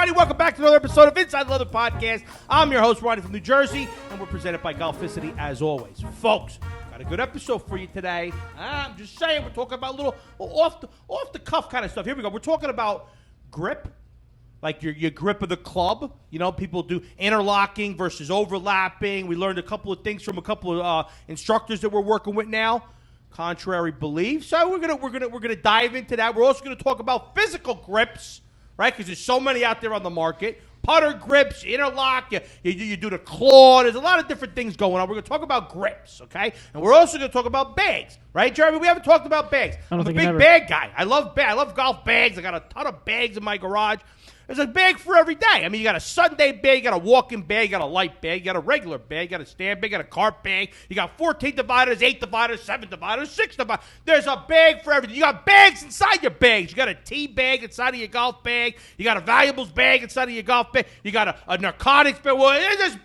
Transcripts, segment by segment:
everybody. Welcome back to another episode of Inside Leather Podcast. I'm your host, Ronnie from New Jersey, and we're presented by Golficity as always. Folks, got a good episode for you today. I'm just saying, we're talking about a little off the cuff kind of stuff. Here we go. We're talking about grip, like your grip of the club. You know, people do interlocking versus overlapping. We learned a couple of things from a couple of instructors that we're working with now. Contrary belief. So we're gonna dive into that. We're also gonna talk about physical grips, right? Because there's so many out there on the market. Putter grips, interlock, you do the claw. There's a lot of different things going on. We're going to talk about grips, okay? And we're also going to talk about bags, right, Jeremy? We haven't talked about bags. I'm a big bag guy. I love golf bags. I got a ton of bags in my garage. There's a bag for every day. I mean, you got a Sunday bag, you got a walking bag, you got a light bag, you got a regular bag, you got a stand bag, you got a cart bag. You got 14 dividers, 8 dividers, 7 dividers, 6 dividers. There's a bag for everything. You got bags inside your bags. You got a tea bag inside of your golf bag. You got a valuables bag inside of your golf bag. You got a narcotics bag. Well, there's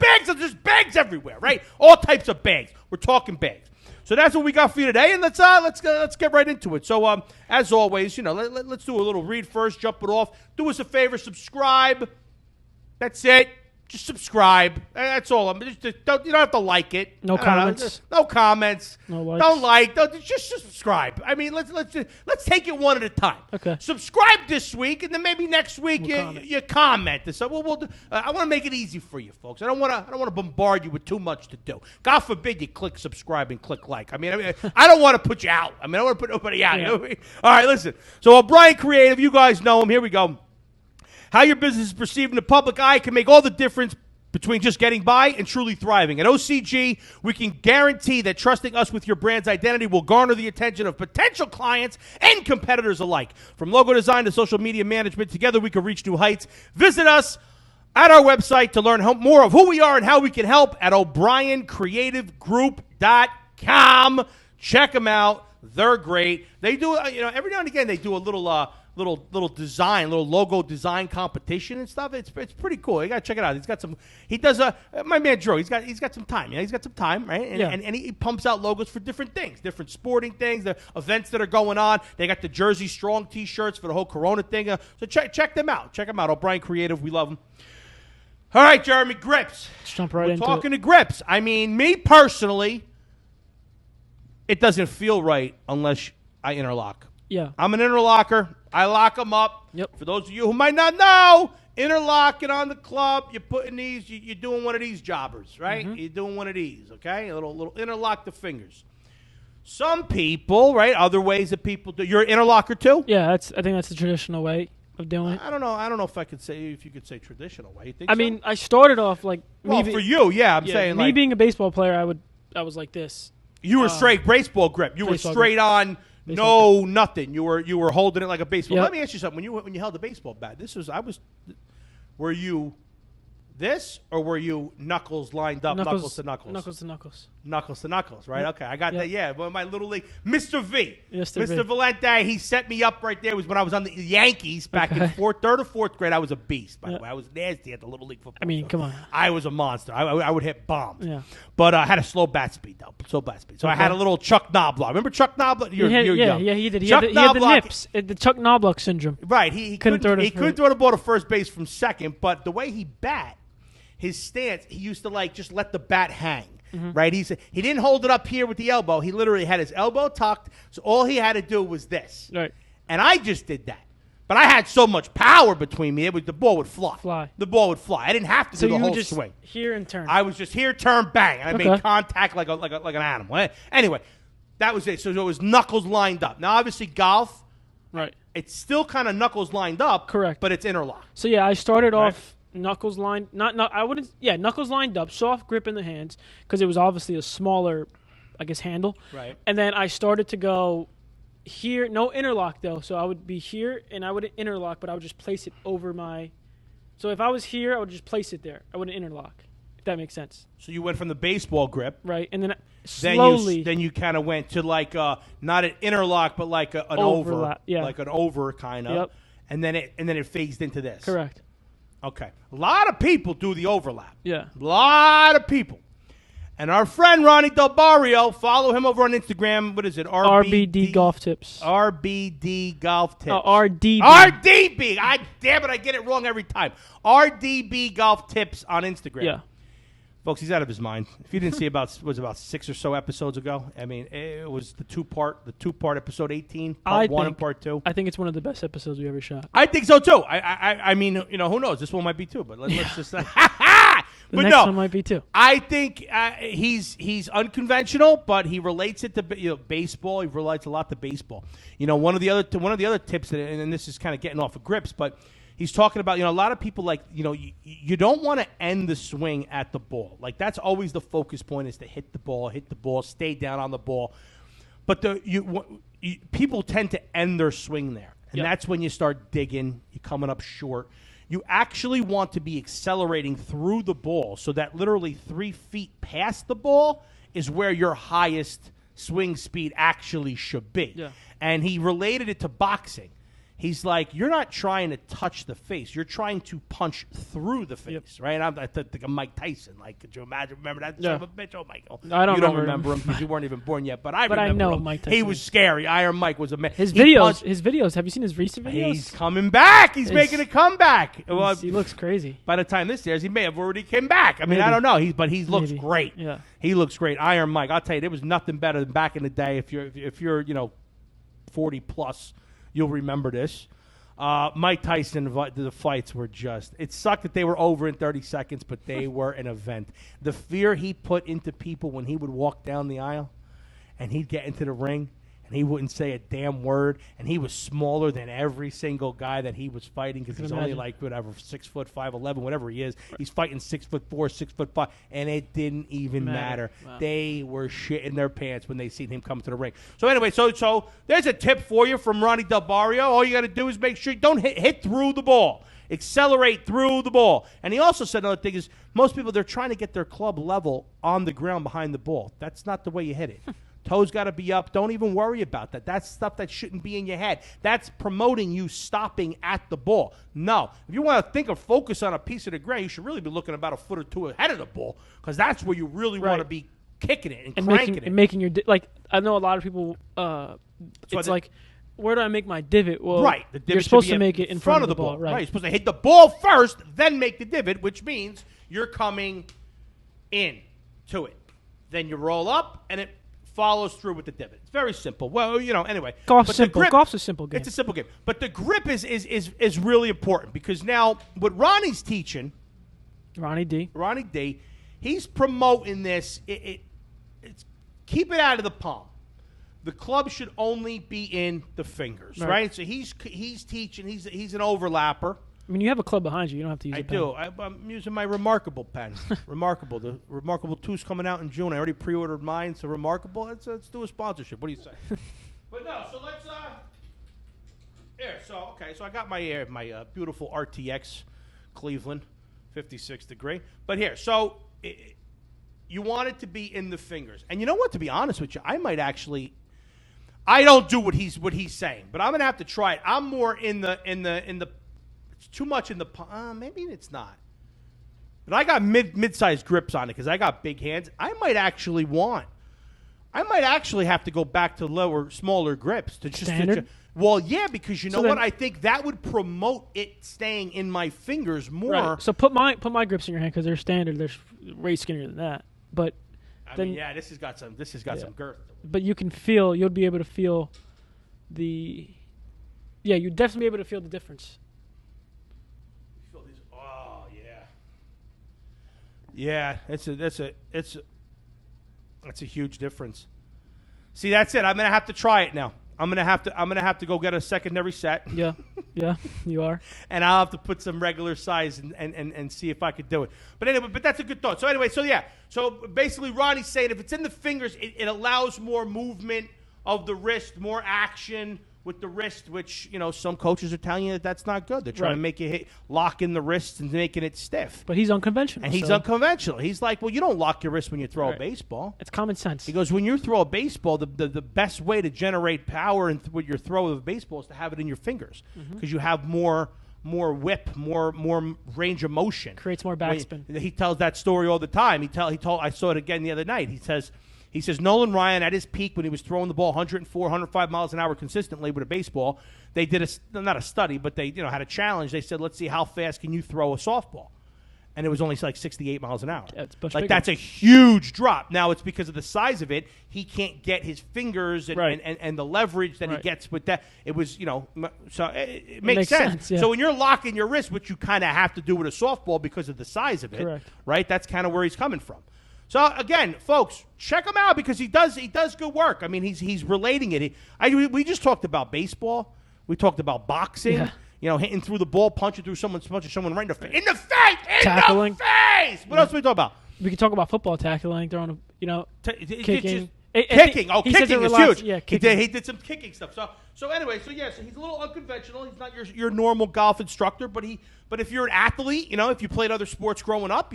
bags everywhere, right? All types of bags. We're talking bags. So that's what we got for you today, and let's get right into it. So as always, you know, let's do a little read first, jump it off. Do us a favor, subscribe. That's it. Just subscribe. That's all. You don't have to like it. No comments. No comments. No likes. Don't like. Just subscribe. I mean, let's take it one at a time. Okay. Subscribe this week, and then maybe next week you comment. So we'll do, I want to make it easy for you, folks. I don't want to bombard you with too much to do. God forbid you click subscribe and click like. I mean, I don't want to put you out. I mean, I don't want to put nobody out. Yeah. You know what I mean? All right, listen. So O'Brien Creative, you guys know him. Here we go. How your business is perceived in the public eye can make all the difference between just getting by and truly thriving. At OCG, we can guarantee that trusting us with your brand's identity will garner the attention of potential clients and competitors alike. From logo design to social media management, together we can reach new heights. Visit us at our website to learn more of who we are and how we can help at O'BrienCreativeGroup.com. Check them out. They're great. They do, every now and again they do a little design, little logo design competition and stuff. It's pretty cool. You gotta check it out. He does my man Drew. He's got some time. Yeah, he's got some time, right? And he pumps out logos for different things, different sporting things, the events that are going on. They got the Jersey Strong T-shirts for the whole Corona thing. So check them out. Check them out. O'Brien Creative. We love them. All right, Jeremy, grips. Let's jump right into it. We're talking to grips. I mean, me personally, it doesn't feel right unless I interlock. Yeah. I'm an interlocker. I lock them up. Yep. For those of you who might not know, interlocking on the club, you're putting these, you're doing one of these jobbers, right? Mm-hmm. You're doing one of these, okay? A little interlock the fingers. Some people, right? Other ways that people do. You're an interlocker too? Yeah, I think that's the traditional way of doing it. I don't know if you could say traditional way. You think I so? mean, I started off like for you, yeah. I'm saying me like being a baseball player, I was like this. You were straight baseball grip. You were straight grip. On. No, nothing. You were holding it like a baseball. Yep. Let me ask you something. When you held a baseball bat, were you this or were you knuckles lined up, knuckles to knuckles? Knuckles to knuckles. Knuckles to knuckles, right? Yep. Okay, I got that. Yeah, well, my little league, Mr. V. Mr. Valente, he set me up right there. It was when I was on the Yankees back in third or fourth grade. I was a beast, by the way. I was nasty at the little league football. I mean, come on. I was a monster. I would hit bombs. Yeah. But I had a slow bat speed, though. So I had a little Chuck Knobloch. Remember Chuck Knobloch? You're young. Yeah, he did. He Chuck had the nips, the Chuck Knobloch syndrome. Right. He couldn't throw the ball to first base from second, but the way he bat, his stance, he used to just let the bat hang. Mm-hmm. Right? He didn't hold it up here with the elbow. He literally had his elbow tucked, so all he had to do was this. Right. And I just did that. But I had so much power between me, the ball would fly. The ball would fly. I didn't have to do the whole swing. So you just here and turn. I was just here, turn, bang. And I made contact like an animal. Anyway, that was it. So it was knuckles lined up. Now, obviously, golf, right? It's still kind of knuckles lined up. Correct. But it's interlock. So, yeah, I started off knuckles lined, knuckles lined up, soft grip in the hands, because it was obviously a smaller, I guess, handle. Right. And then I started to go here, no interlock though. So I would be here and I wouldn't interlock, but I would just place it over my. So if I was here, I would just place it there. I wouldn't interlock, if that makes sense. So you went from the baseball grip. Then slowly. Then you kind of went to not an interlock, but like an overlap, over. Like an over kind of. Yep. And then it phased into this. Correct. Okay. A lot of people do the overlap. Yeah. A lot of people. And our friend Ronnie Del Barrio, follow him over on Instagram. What is it? RBD Golf Tips. RBD Golf Tips. RDB. RDB. Damn it, I get it wrong every time. RDB Golf Tips on Instagram. Yeah. Folks, he's out of his mind. If you didn't see about 6 or so episodes ago, I mean, it was the two-part episode 18, part 1 and part 2. I think it's one of the best episodes we ever shot. I think so too. I mean, you know, who knows? This one might be too, but let's just The next one might be too. I think he's unconventional, but he relates it to baseball. He relates a lot to baseball. You know, one of the other tips, and this is kind of getting off of grips, but he's talking about, you know, a lot of people like, you know, you don't want to end the swing at the ball. Like, that's always the focus point, is to hit the ball, stay down on the ball. But people tend to end their swing there, and that's when you start digging. You're coming up short. You actually want to be accelerating through the ball, so that literally 3 feet past the ball is where your highest swing speed actually should be. Yeah. And he related it to boxing. He's like, you're not trying to touch the face. You're trying to punch through the face, right? I think of Mike Tyson. Like, could you imagine? Remember that son of a bitch? Oh, Michael. I don't You don't remember him because you weren't even born yet. But I remember I know him. Mike Tyson. He was scary. Iron Mike was a man. His videos. Have you seen his recent videos? He's coming back. He's making a comeback. Well, he looks crazy. By the time this airs, he may have already came back. I mean, I don't know. But he looks great. Yeah. He looks great. Iron Mike. I'll tell you, there was nothing better than back in the day. If you're 40 plus, you'll remember this. Mike Tyson, the fights were just, it sucked that they were over in 30 seconds, but they were an event. The fear he put into people when he would walk down the aisle and he'd get into the ring and he wouldn't say a damn word, and he was smaller than every single guy that he was fighting, because he's only like, whatever, 6'5", 11, whatever he is. He's fighting 6'4", 6'5", and it didn't even matter. Wow. They were shitting their pants when they seen him come to the ring. So anyway, so there's a tip for you from Ronnie Del Barrio. All you got to do is make sure you don't hit through the ball. Accelerate through the ball. And he also said another thing is, most people, they're trying to get their club level on the ground behind the ball. That's not the way you hit it. Toes got to be up. Don't even worry about that. That's stuff that shouldn't be in your head. That's promoting you stopping at the ball. No. If you want to think or focus on a piece of the ground, you should really be looking about a foot or two ahead of the ball, because that's where you really want to be kicking it and cranking it. And making your like, I know a lot of people, it's like, where do I make my divot? Well, right. The divot you're supposed to make it in front of the ball. Right. You're supposed to hit the ball first, then make the divot, which means you're coming in to it. Then you roll up, and it follows through with the divot. It's very simple. Well, anyway. Golf's simple. Golf's a simple game. It's a simple game. But the grip is really important, because now what Ronnie's teaching, Ronnie D, he's promoting this. It's keep it out of the palm. The club should only be in the fingers, right? So he's teaching. He's an overlapper. I mean, you have a club behind you. You don't have to use a pen. I do. I'm using my Remarkable pen. Remarkable. The Remarkable 2's coming out in June. I already pre-ordered mine, so Remarkable. Let's do a sponsorship. What do you say? But no, so let's So I got my beautiful RTX Cleveland 56 degree. But here, so you want it to be in the fingers. And you know what? To be honest with you, I might actually, I don't do what he's saying, but I'm gonna have to try it. I'm more in the it's too much in the maybe it's not. But I got mid-sized grips on it because I got big hands. I might actually have to go back to smaller grips to just standard. Well, yeah, because you know what? I think that would promote it staying in my fingers more. Right. So put my grips in your hand, because they're standard. They're way skinnier than that. But this has got some some girth. But you'll be able to feel you'd definitely be able to feel the difference. Yeah, that's a huge difference. See, that's it. I'm gonna have to try it now. I'm gonna have to go get a secondary set. Yeah, you are. And I'll have to put some regular size and see if I could do it. But anyway, that's a good thought. So basically, Ronnie's saying if it's in the fingers, it allows more movement of the wrist, more action with the wrist, which, some coaches are telling you that's not good. They're trying to make you lock in the wrist and making it stiff. But he's unconventional. And he's unconventional. He's like, well, you don't lock your wrist when you throw a baseball. It's common sense. He goes, when you throw a baseball, the best way to generate power with your throw of a baseball is to have it in your fingers, because you have more whip, more range of motion. Creates more backspin. He tells that story all the time. I saw it again the other night. He says Nolan Ryan at his peak when he was throwing the ball 104, 105 miles an hour consistently with a baseball. They did not a study, but they had a challenge. They said, let's see how fast can you throw a softball. And it was only like 68 miles an hour. Yeah, it's much like bigger. That's a huge drop. Now it's because of the size of it. He can't get his fingers and the leverage that he gets with that. It was so it makes sense. Yeah. So when you're locking your wrist, which you kind of have to do with a softball because of the size of it, correct. Right? That's kind of where he's coming from. So again, folks, check him out because he does good work. I mean, he's relating it. We just talked about baseball. We talked about boxing. Yeah. Hitting through the ball, punching someone right in the face. In the Tackling. face! What else are we talking about? We can talk about football tackling, throwing, kicking. Kicking. He Kicking is huge. Yeah, he did some kicking stuff. So anyway, so he's a little unconventional. He's not your normal golf instructor, but if you're an athlete, if you played other sports growing up,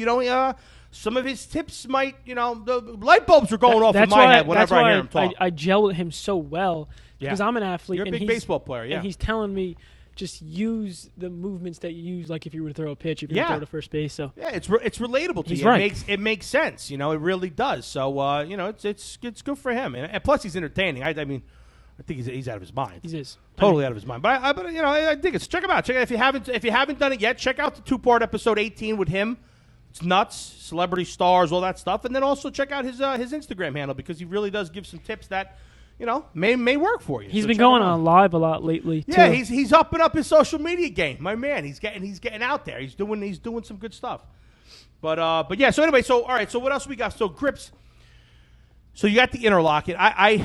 some of his tips might, the light bulbs are going off in my head whenever I hear him talk. I gel with him so well because I'm an athlete. You're a big baseball player, yeah. And he's telling me just use the movements that you use, like if you were to throw a pitch, if you were to throw to first base. So yeah, it's relatable to he's you. Right. It makes sense. It really does. So it's good for him, and plus he's entertaining. I think he's out of his mind. He is totally out of his mind. But I think it's check him out. If you haven't done it yet, check out the 2-part episode 18 with him. It's nuts, celebrity stars, all that stuff, and then also check out his Instagram handle because he really does give some tips that may work for you. He's been going on live a lot lately. Yeah, too. he's upping up his social media game. My man, he's getting out there. He's doing some good stuff. But yeah. So anyway, all right. So what else we got? So grips. So you got the interlock. I'm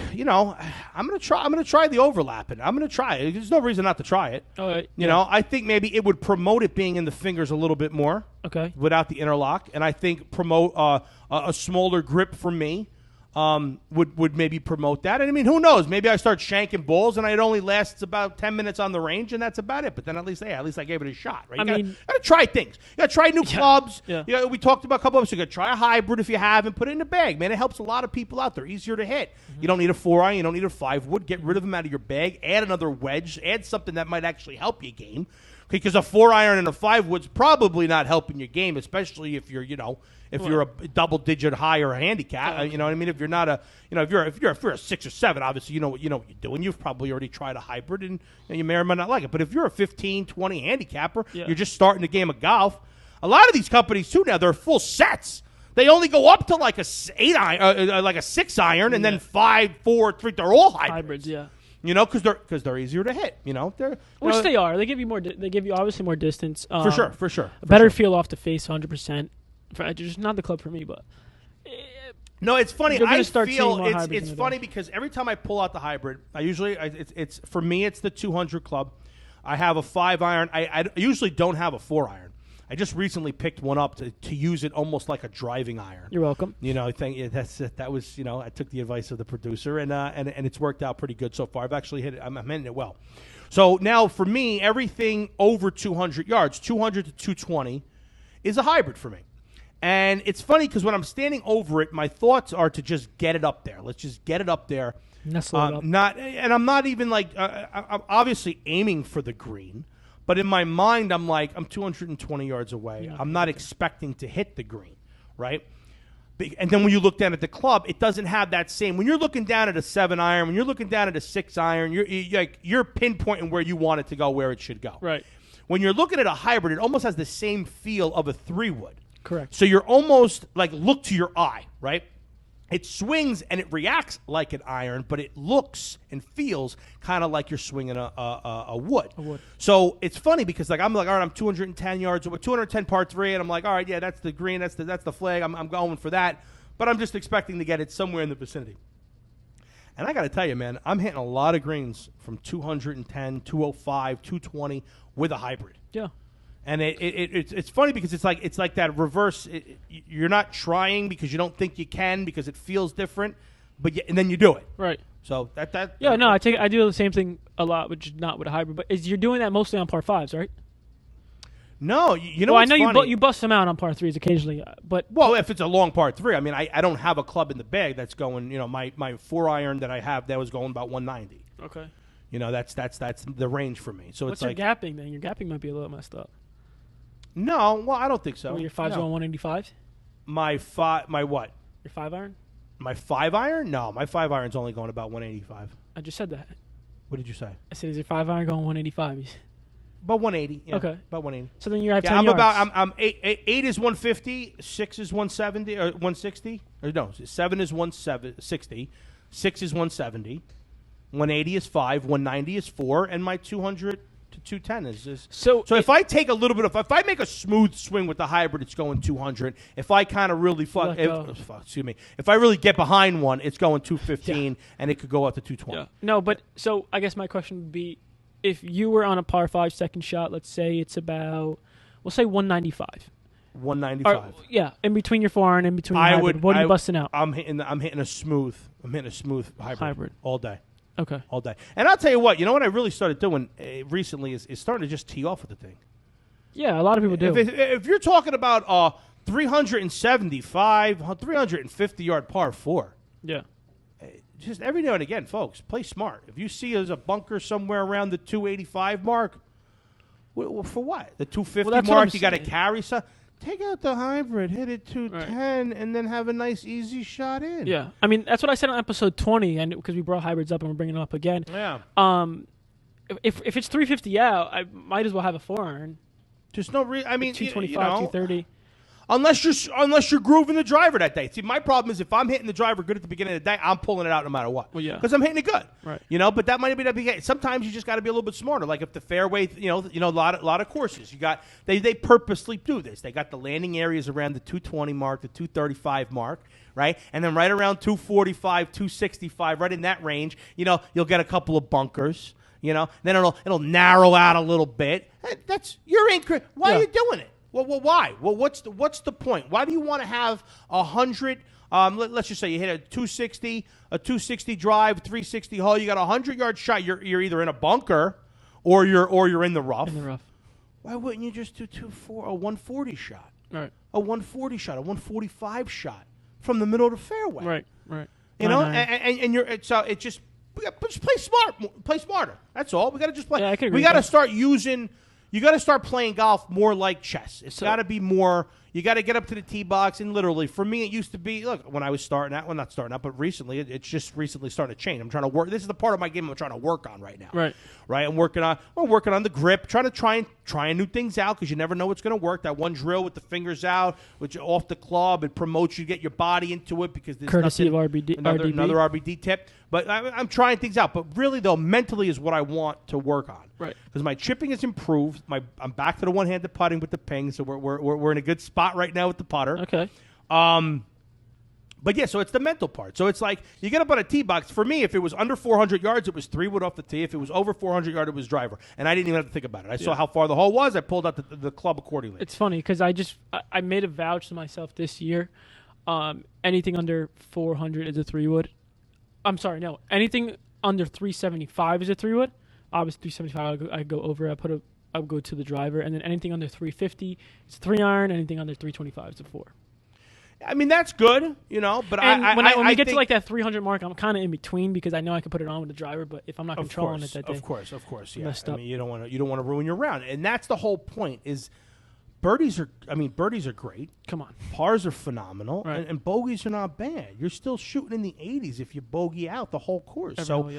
gonna try the overlapping. I'm gonna try it. There's no reason not to try it. All right. I think maybe it would promote it being in the fingers a little bit more. Okay. Without the interlock, and I think promote a smaller grip for me. Would maybe promote that. And I mean, who knows? Maybe I start shanking balls and it only lasts about 10 minutes on the range, and that's about it. But then at least I gave it a shot, right? You gotta try things. You gotta try new clubs. Yeah. We talked about a couple of us. You gotta try a hybrid if you haven't. Put it in the bag, man. It helps a lot of people out there. Easier to hit. Mm-hmm. You don't need a 4-iron. You don't need a 5-wood. Get rid of them out of your bag. Add another wedge. Add something that might actually help your game. Because a 4-iron and a 5-wood's probably not helping your game, especially if you're, you're a double-digit higher handicap. You know what I mean? If you're not a, if you're a 6 or 7, obviously you know what you're doing. You've probably already tried a hybrid, and you may or may not like it. But if you're a 15, 20 handicapper, you're just starting the game of golf. A lot of these companies too now, they're full sets. They only go up to like a 8-iron, like a 6-iron, and then 5, 4, 3. They're all hybrids. Yeah. Because they're easier to hit. Which they are. They give you more. They give you obviously more distance. For sure. A better feel off the face, 100%. Just not the club for me, but. No, it's funny. I feel it's funny because every time I pull out the hybrid, it's for me it's the 200 club. I have a 5-iron. I usually don't have a 4-iron. I just recently picked one up to use it almost like a driving iron. You're welcome. I think that was I took the advice of the producer and it's worked out pretty good so far. I've actually hit it. I'm hitting it well. So now for me, everything over 200 yards, 200 to 220, is a hybrid for me. And it's funny because when I'm standing over it, my thoughts are to just get it up there. Let's just get it up there. Nestle it up. I'm not even like I'm obviously aiming for the green. But in my mind, I'm like, I'm 220 yards away. Yeah, I'm not expecting to hit the green, right? And then when you look down at the club, it doesn't have that same. When you're looking down at a 7-iron, when you're looking down at a 6-iron, you're pinpointing where you want it to go, where it should go. Right. When you're looking at a hybrid, it almost has the same feel of a 3-wood. Correct. So you're almost like look to your eye, right? It swings and it reacts like an iron, but it looks and feels kind of like you're swinging a wood. A wood. So it's funny because I'm like, all right, I'm 210 yards, 210 par 3, and I'm like, all right, yeah, that's the green, that's the flag. I'm going for that, but I'm just expecting to get it somewhere in the vicinity. And I got to tell you, man, I'm hitting a lot of greens from 210, 205, 220 with a hybrid. Yeah. And it's funny because it's like that reverse. You're not trying because you don't think you can because it feels different, and then you do it. Right. So that. Yeah, no, I do the same thing a lot, which is not with a hybrid. But you're doing that mostly on par 5s, right? No, you know. Well, I what's know funny? you bust them out on par 3s occasionally, but if it's a long par 3, I mean, I don't have a club in the bag that's going. My 4-iron that I have that was going about 190. Okay. That's the range for me. So What's it's your like gapping then? Your gapping might be a little messed up. no. Well, I don't think so. Well, your 5's going 185. My what? Your 5-iron. My 5-iron? No, my 5-iron's only going about 185. I just said that. What did you say? I said, is your 5-iron going 185? About 180. Yeah, Okay. About 180. So then you have 10 I'm yards. I'm 8 is 150, 6 is 170 or 160. Or no, 7 is 160, 6 is 170, 180 is 5, 190 is 4, and my 200 to 210 is So if I take a little bit of, if I make a smooth swing with the hybrid, it's going 200. If I kind of really if I really get behind one, it's going 215, and it could go up to 220. Yeah. No, but so I guess my question would be, if you were on a par 5 second shot, let's say it's about, we'll say 195. 195. Yeah, in between your 4-iron, in between your hybrid. What are you busting out? I'm hitting a smooth hybrid all day. Okay. All day. And I'll tell you what I really started doing recently is starting to just tee off with the thing. Yeah, a lot of people do. If you're talking about 375, 350 yard par 4. Yeah. Just every now and again, folks, play smart. If you see there's a bunker somewhere around the 285 mark, for what? The 250 mark, you got to carry some. Take out the hybrid, hit it 210, and then have a nice, easy shot in. Yeah. I mean, that's what I said on episode 20, and because we brought hybrids up and we're bringing them up again. Yeah. If it's 350 out, I might as well have a 4-iron. Just no reason. I mean, 225, 230. Unless you're grooving the driver that day. See, my problem is if I'm hitting the driver good at the beginning of the day, I'm pulling it out no matter what. Well, yeah. Because I'm hitting it good. Right. But that might be the case. Sometimes you just got to be a little bit smarter. Like if the fairway, a lot of courses, they purposely do this. They got the landing areas around the 220 mark, the 235 mark, right? And then right around 245, 265, right in that range, you'll get a couple of bunkers. Then it'll narrow out a little bit. Why are you doing it? Well, why? Well, what's the point? Why do you want to have 100? Let's just say you hit a 260 drive, 360 hole. You got a 100-yard shot. You're either in a bunker, or you're in the rough. In the rough. Why wouldn't you just do a 140 shot? Right. A 140 shot, a 145 shot from the middle of the fairway. Right. And you're so it just play smart, play smarter. That's all. We got to just play. Yeah, I can agree we got to with that. start using. You got to start playing golf more like chess. It's got to be more. You got to get up to the tee box, and literally, for me, it used to be. Look, when I was starting out, not starting out, but recently, it's just recently starting to change. I'm trying to work. This is the part of my game I'm trying to work on right now. Right. I'm working on the grip, trying new things out because you never know what's going to work. That one drill with the fingers out, which off the club, it promotes you to get your body into it because there's courtesy of RBD, another RBD tip. But I'm trying things out. But really, though, mentally is what I want to work on. Right. Because my chipping is improved. I'm back to the one-handed putting with the ping, so we're in a good spot right now with the putter. Okay. But yeah, so it's the mental part. So it's like you get up on a tee box. For me, if it was under 400 yards, it was 3-wood off the tee. If it was over 400 yards, it was driver. And I didn't even have to think about it. I saw how far the hole was. I pulled out the club accordingly. It's funny because I made a vouch to myself this year. Anything under 400 is a 3-wood. I'm sorry, no. Anything under 375 is a 3-wood. Obviously, 375, I go over. I would go to the driver, and then anything under 350, it's a 3-iron. Anything under 325 is a 4. I mean, that's good, But when we get to like that 300 mark, I'm kind of in between because I know I can put it on with the driver, but if I'm not controlling it that day, of course, yeah. Messed up. I mean, you don't want to ruin your round, and that's the whole point. Is birdies are great. Come on, pars are phenomenal, right. and bogeys are not bad. You're still shooting in the 80s if you bogey out the whole course. So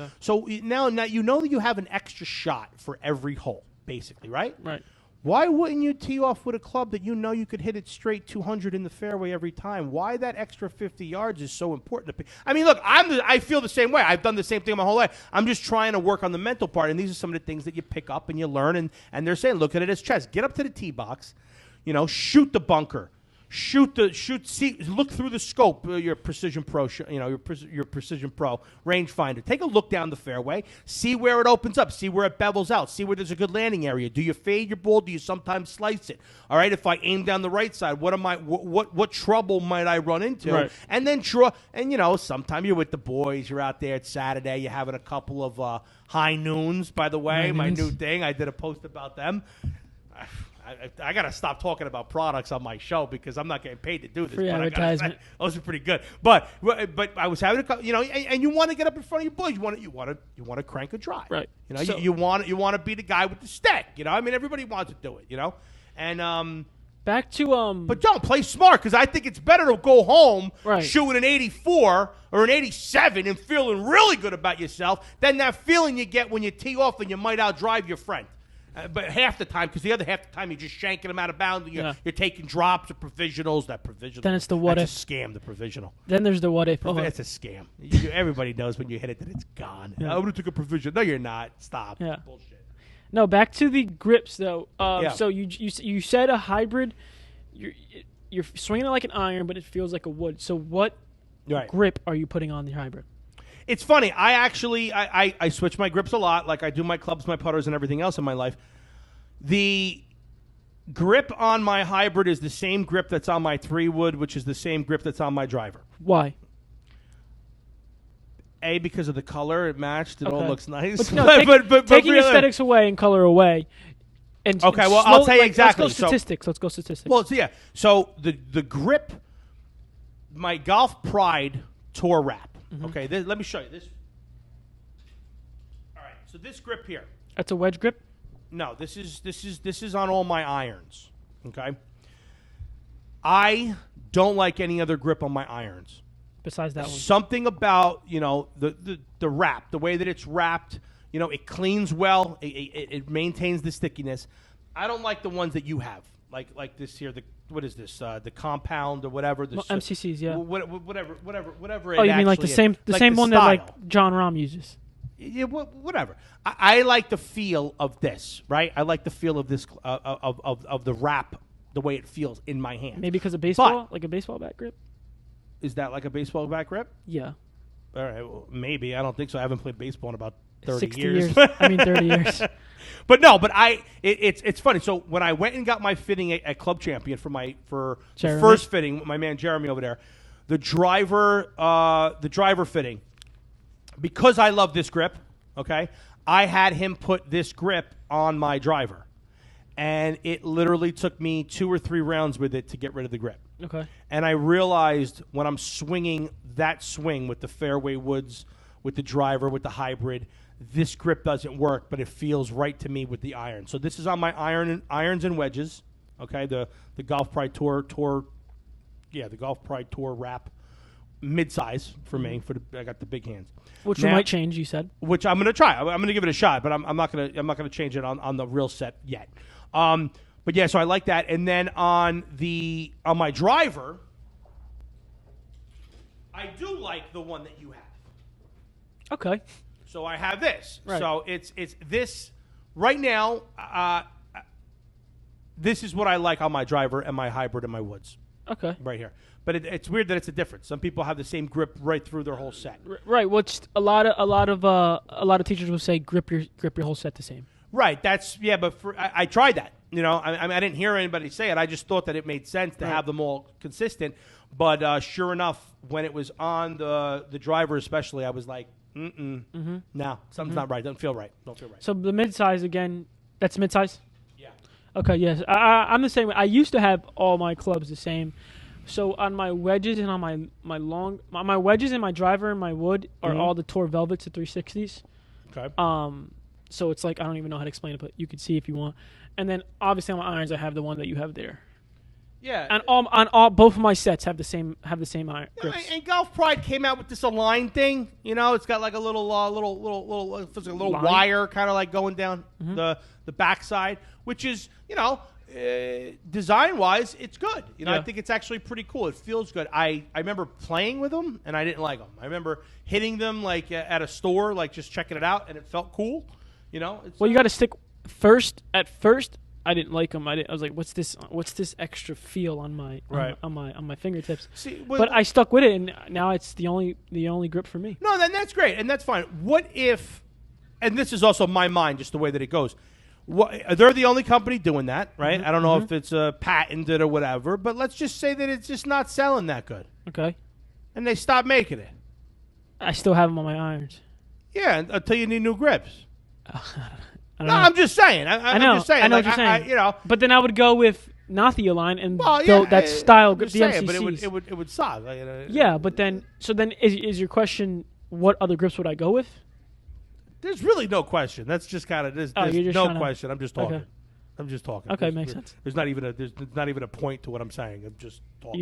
now you know that you have an extra shot for every hole, basically, right? Right. Why wouldn't you tee off with a club that you know you could hit it straight 200 in the fairway every time? Why that extra 50 yards is so important to pick? I mean, look, I feel the same way. I've done the same thing my whole life. I'm just trying to work on the mental part, and these are some of the things that you pick up and you learn, and they're saying, look at it as chess. Get up to the tee box, shoot the bunker. Look through the scope, your Precision Pro, your Precision Pro rangefinder. Take a look down the fairway, see where it opens up, see where it bevels out, see where there's a good landing area. Do you fade your ball? Do you sometimes slice it? All right, if I aim down the right side, what trouble might I run into? Right. And then sometimes you're with the boys, you're out there, it's Saturday, you're having a couple of high noons, by the way, my new thing. I did a post about them. I got to stop talking about products on my show because I'm not getting paid to do this. Free but advertisement. Those are pretty good. But I was having and you want to get up in front of your boys. You want to crank a drive. Right. So, you want to be the guy with the stick. I mean, everybody wants to do it. And back to But don't play smart because I think it's better to go home shooting an 84 or an 87 and feeling really good about yourself than that feeling you get when you tee off and you might outdrive your friend. But half the time, because the other half the time you're just shanking them out of bounds and you're taking drops or provisionals. That provisional. Then it's the what that's if. a scam, the provisional. Then there's the what if. It's a scam. Everybody knows when you hit it that it's gone. Yeah. I'm going to take a provision. No, you're not. Stop. Yeah. Bullshit. No, back to the grips though. Yeah. So you said a hybrid. You're swinging it like an iron, but it feels like a wood. So what grip are you putting on the hybrid? It's funny. I actually I switch my grips a lot. Like I do my clubs, my putters, and everything else in my life. The grip on my hybrid is the same grip that's on my 3-wood, which is the same grip that's on my driver. Why? A, because of the color. It matched. It all looks nice. But, no, but taking really, aesthetics away and color away. And okay, well, I'll tell you exactly. Let's go statistics. Well, so the grip, my Golf Pride Tour Wrap. Mm-hmm. Okay, let me show you this. All right, so this grip here. That's a wedge grip? No, this is on all my irons. Okay. I don't like any other grip on my irons. Besides that one. Something about, the wrap, the way that it's wrapped, it cleans well, it maintains the stickiness. I don't like the ones that you have. Like this here, what is this? The compound or whatever. MCCs, yeah. Whatever. Oh, you mean like the same one that like John Rahm uses? Yeah, whatever. I like the feel of this, right? I like the feel of this of the wrap, the way it feels in my hand. Maybe because of baseball, like a baseball bat grip. Is that like a baseball bat grip? Yeah. All right, well, maybe. I don't think so. I haven't played baseball in about 30 years. 30 years. It's funny. So when I went and got my fitting at Club Champion for the Jeremy. first fitting, my man Jeremy over there, the driver fitting, because I love this grip, okay, I had him put this grip on my driver. And it literally took me 2 or 3 rounds with it to get rid of the grip. Okay. And I realized when I'm swinging that swing with the fairway woods, with the driver, with the hybrid, this grip doesn't work, but it feels right to me with the iron. So this is on my irons and wedges, okay, the Golf Pride Tour, the Golf Pride Tour wrap, mid-size for me. I got the big hands. Which you might change, you said. Which I'm going to try. I'm going to give it a shot, but I'm not going to change it on the real set yet. But yeah, so I like that. And then on my driver, I do like the one that you have. Okay. So I have this. Right. So it's this right now. This is what I like on my driver and my hybrid and my woods. Okay. Right here. But it's weird that it's a difference. Some people have the same grip right through their whole set. Right. Which a lot of teachers will say grip your whole set the same. Right. But I tried that. I didn't hear anybody say it. I just thought that it made sense to have them all consistent. But sure enough, when it was on the driver especially, I was like, no, something's not right. Don't feel right. So the mid-size, again, that's mid-size? Yeah. Okay, yes. I'm the same way. I used to have all my clubs the same. So on my wedges and on my wedges and my driver and my wood are all the Tour Velvets at 360s. Okay. So it's like, I don't even know how to explain it, but you can see if you want. And then obviously on my irons, I have the one that you have there. Yeah. And all both of my sets have the same iron grips. And Golf Pride came out with this Align thing. It's got like a little wire kind of like going down the backside, which is, design-wise, it's good. I think it's actually pretty cool. It feels good. I remember playing with them, and I didn't like them. I remember hitting them like at a store, like just checking it out, and it felt cool. Well, you got to stick first. At first, I didn't like them. I was like, "What's this? What's this extra feel on my on my fingertips?" See, but I stuck with it, and now it's the only grip for me. No, then that's great, and that's fine. What if? And this is also my mind, just the way that it goes. They're the only company doing that, right? I don't know if it's patented or whatever, but let's just say that it's just not selling that good. Okay. And they stop making it. I still have them on my irons. Yeah, until you need new grips. I don't No, know. I'm just saying. I know. I'm just saying. I know like, what you're saying. you know. But then I would go with not the Align and Well, go yeah, that style, I'm the just saying, MCCs. but it would suck. Like, Yeah, but then is your question what other grips would I go with? There's really no question. That's just kind of there's you're just no trying to- question. I'm just talking. Okay. I'm just talking. Okay, makes sense. There's not even a point to what I'm saying. I'm just talking.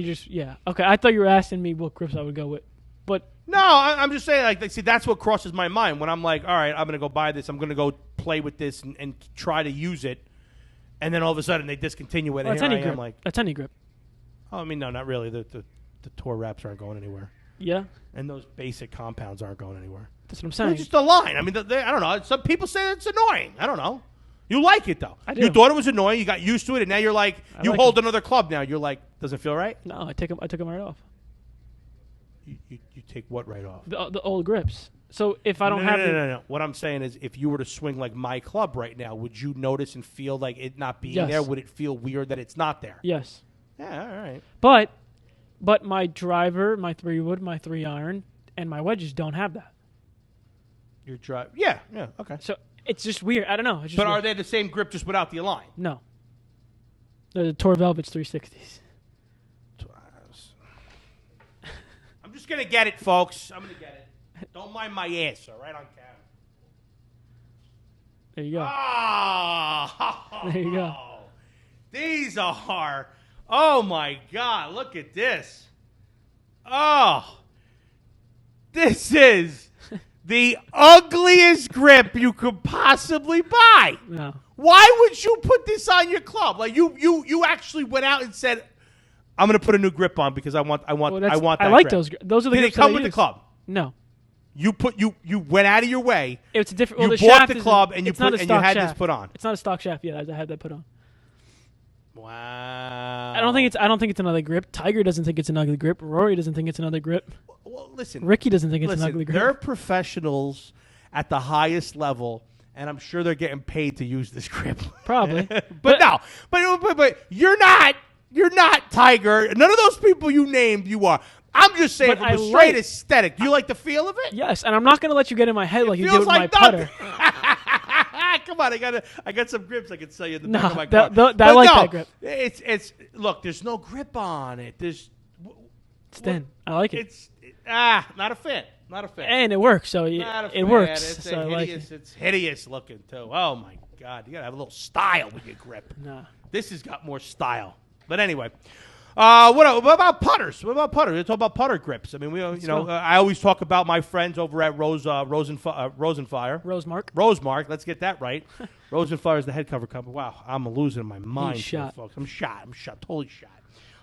Okay, I thought you were asking me what grips I would go with. But No, I'm just saying, like, see, that's what crosses my mind when I'm like, all right, I'm going to go buy this. I'm going to go play with this and try to use it. And then all of a sudden they discontinue it. well, And that's here any I am grip. like, That's any grip. oh, I mean, no, not really. The Tour wraps aren't going anywhere. Yeah, And those basic compounds aren't going anywhere. that's what I'm They're saying. just a line. I mean, I don't know. Some people say it's annoying. I don't know. You like it, though. I do. You thought it was annoying. You got used to it. And now you're like, you like hold it. another club now. You're like, does it feel right? No, I took them right off. You take what right off? The old grips. So if I don't no, have no. What I'm saying is, if you were to swing like my club right now, would you notice and feel like it not being Yes. there? Would it feel weird that it's not there? yes, Yeah, all right. but my driver, my 3-wood, my 3-iron, and my wedges don't have that. Your drive. Yeah, okay. So it's just weird. I don't know. It's just But are weird. they the same grip just without the Align? No. They're the Tour Velvets 360s. I'm just gonna get it, folks. I'm gonna get it. Don't mind my ass, all right, on camera. There you go. Oh, There you go. These are. Oh my God! Look at this. Oh, this is the ugliest grip you could possibly buy. No. Why would you put this on your club? Like you actually went out and said, "I'm going to put a new grip on because I want Well, that I like grip." those. Those are the Did grips it come that I with the use. club? No. You went out of your way. It's a different. Well, You the bought shaft the is- club and you it's not a and you stock had shaft. this put on. It's not a stock shaft yet. I had that put on. Wow. I don't think it's another grip. Tiger doesn't think it's an ugly grip. Rory doesn't think it's another grip. Well, listen. Ricky doesn't think it's an ugly grip. They're professionals at the highest level, and I'm sure they're getting paid to use this grip. Probably. but no. But you're not. You're not Tiger. None of those people you named, you are. I'm just saying But from I a straight like- aesthetic. Do you like the feel of it? Yes, and I'm not going to let you get in my head like you did Feels with my like putter. Come on, I got some grips I can sell you in the No, back of my car. I But like no, that grip. It's look. There's no grip on it. It's thin. I like it. Not a fan. Not a fan. And it works, so Not a it fan. works. It's So I like hideous. it. It's hideous looking too. Oh my God, you gotta have a little style with your grip. Nah. This has got more style. But anyway, what about putters? What about putters? We talk about putter grips. I mean, I always talk about my friends over at Rosenfire. Rosemark. Let's get that right. Rosenfire is the head cover company. Wow, I'm losing my mind, He's here, shot. folks. I'm shot. Totally shot.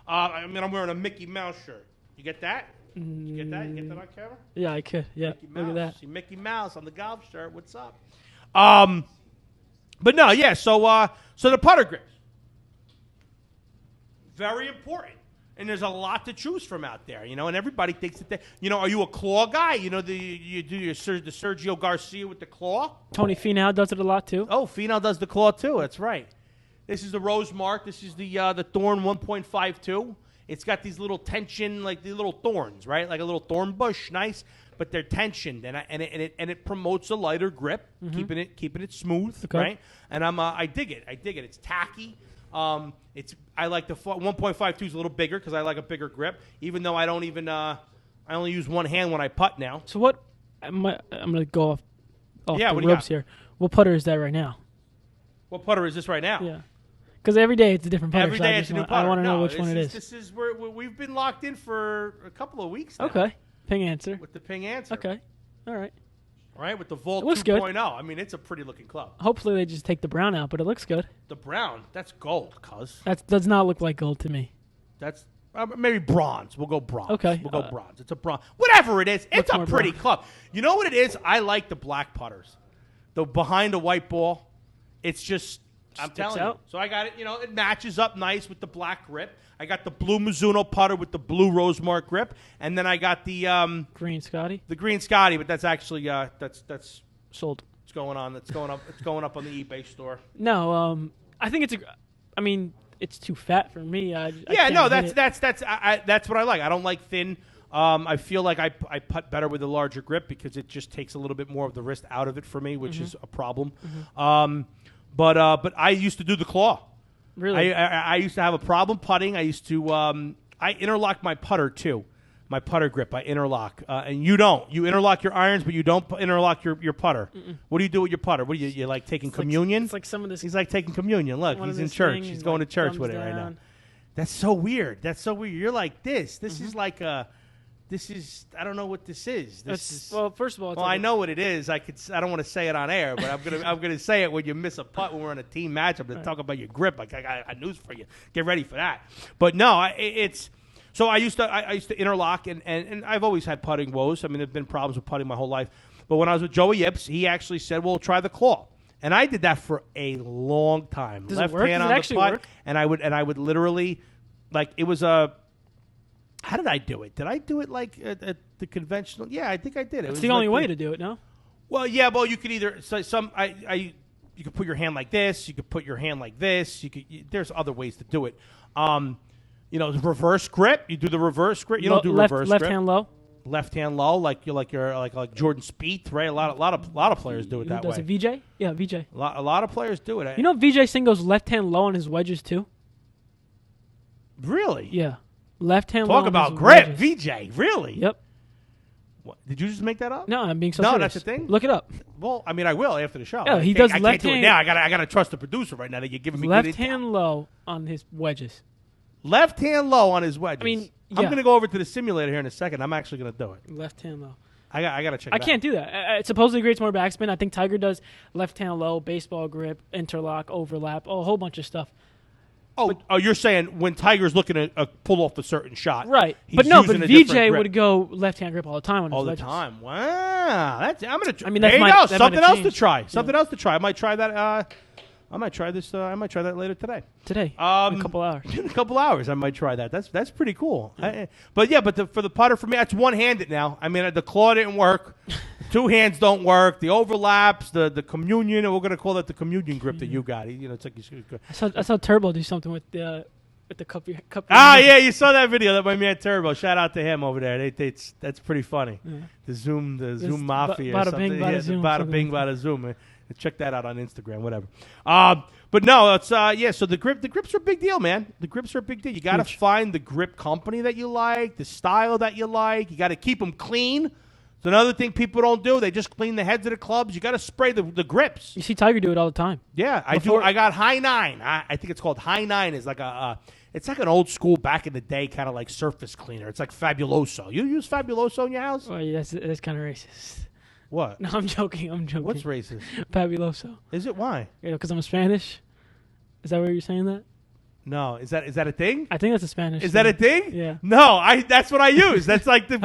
I mean, I'm wearing a Mickey Mouse shirt. You get that? You get that? You get that on camera? Yeah, I could. Yeah, Mickey look Mouse. at that. See Mickey Mouse on the golf shirt. What's up? But no, yeah. So the putter grips, very important, and there's a lot to choose from out there. And everybody thinks that are you a claw guy? You do the Sergio Garcia with the claw. Tony Finau does it a lot too. Oh, Finau does the claw too. That's right. This is the Rosemark. This is the Thorn 1.52. It's got these little tension, like the little thorns, right? Like a little thorn bush, nice, but they're tensioned, and it promotes a lighter grip, keeping it smooth, Okay. right? And I dig it. It's tacky. I like the 1.52 is a little bigger because I like a bigger grip. Even though I don't even I only use one hand when I putt now. So what? I'm gonna go off Yeah, the what do you ropes got? here. What putter is that right now? What putter is this right now? Yeah, because every day it's a different putter. Every so day I it's just a new want- putter. I want to know No, which one it is. This is where we've been locked in for a couple of weeks now. Okay, ping answer. With the Ping Answer. Okay, all right. Right, with the Volt It looks 2.0. good. I mean, it's a pretty looking club. Hopefully they just take the brown out, but it looks good. The brown, that's gold, cuz. That does not look like gold to me. That's maybe bronze. We'll go bronze. Okay. We'll go bronze. It's a bronze. Whatever it is, it's a more pretty brown. club. You know what it is? I like the black putters. The behind the white ball, it's just, I'm Sticks telling out. you. So I got it, it matches up nice with the black grip. I got the blue Mizuno putter with the blue Rosemark grip. And then I got the Green Scotty Green Scotty, but that's actually, that's sold. it's going on. It's going up on the eBay store. No, I think I mean, it's too fat for me. That's what I like. I don't like thin. I feel like I putt better with a larger grip because it just takes a little bit more of the wrist out of it for me, which is a problem. But I used to do the claw. Really? I used to have a problem putting. I used to I interlock my putter too. My putter grip, I interlock, and you don't. You interlock your irons, but you don't interlock your putter. What do you do with your putter? What do you like taking communion? It's like some of this. He's like taking communion. Look, he's in church. He's going to church with it right now. That's so weird. You're like this. This is like a. This is. I don't know what this is. Well, first of all, I know what it is. I don't want to say it on air, but I'm gonna say it when you miss a putt when we're in a team match. I'm gonna talk about your grip. Like, I got news for you. Get ready for that. But no, it's. So I used to interlock, and I've always had putting woes. I mean, there've been problems with putting my whole life. But when I was with Joey Yips, he actually said, "Well, try the claw," and I did that for a long time. Does Left it work? hand Does on it the putt, work? and I would literally, like, it was a. How did I do it? Did I do it like at the conventional? Yeah, I think I did. It's the only way to do it, no? Well, yeah. Well, you could either you could put your hand like this. You could put your hand like this. There's other ways to do it. The reverse grip. You do the reverse grip. You don't do reverse grip. Left hand low. Left hand low, like Jordan Spieth, right? A lot of players do it that way. Does it VJ? Yeah, VJ. A lot of players do it. You know, VJ Singh goes left hand low on his wedges too. Really? Yeah, left hand low. Talk about grip, VJ. Really? Yep. What, did you just make that up? No, I'm being so No, serious. that's the thing? Look it up. Well, I mean, I will after the show. Yeah, he does I left can't do it hand. now. I gotta trust the producer right now that you're giving me Left good hand low on his wedges. Left hand low on his wedges. I mean, I'm yeah. going to go over to the simulator here in a second. I'm actually going to do it. Left hand low. I got to check it I out. can't do that. It supposedly creates more backspin. I think Tiger does left hand low, baseball grip, interlock, overlap, a whole bunch of stuff. Oh, you're saying when Tiger's looking to pull off a certain shot. Right. He's But no, using but a different VJ grip. would go left hand grip all the time on his All the wedges. time. Wow. I'm going to I mean, there that you might- go. that Something might have else to changed. try. Yeah. Something else to try. I might try that. I might try this. I might try that later today. Today. In a couple hours. In a couple hours, I might try that. That's pretty cool. But for the putter, for me, that's one-handed now. I mean, the claw didn't work. Two hands don't work. The overlaps, the communion, we're going to call that the communion grip that you got. It's like you. I saw Turbo do something with the cup. Yeah, you saw that video that my man Turbo. Shout out to him over there. That's pretty funny. Yeah. The Zoom Mafia or bada something. bing, bada zoom, Bada something bing, like bada zoom. Check that out on Instagram, whatever. But no, it's so the grips are a big deal, man. The grips are a big deal. You got to find the grip company that you like, the style that you like. You got to keep them clean. It's another thing people don't do. They just clean the heads of the clubs. You got to spray the grips. You see Tiger do it all the time. Yeah, I do. I got High 9. I think it's called High 9. Is like it's like an old school back in the day kind of like surface cleaner. It's like Fabuloso. You use Fabuloso in your house? Oh, yeah, that's kind of racist. What? No, I'm joking. What's racist? Fabuloso. Is it? Why? Because I'm Spanish. Is that where you're saying that? No. Is that a thing? I think that's a Spanish. Is that a thing? Yeah. No, that's what I use. That's like the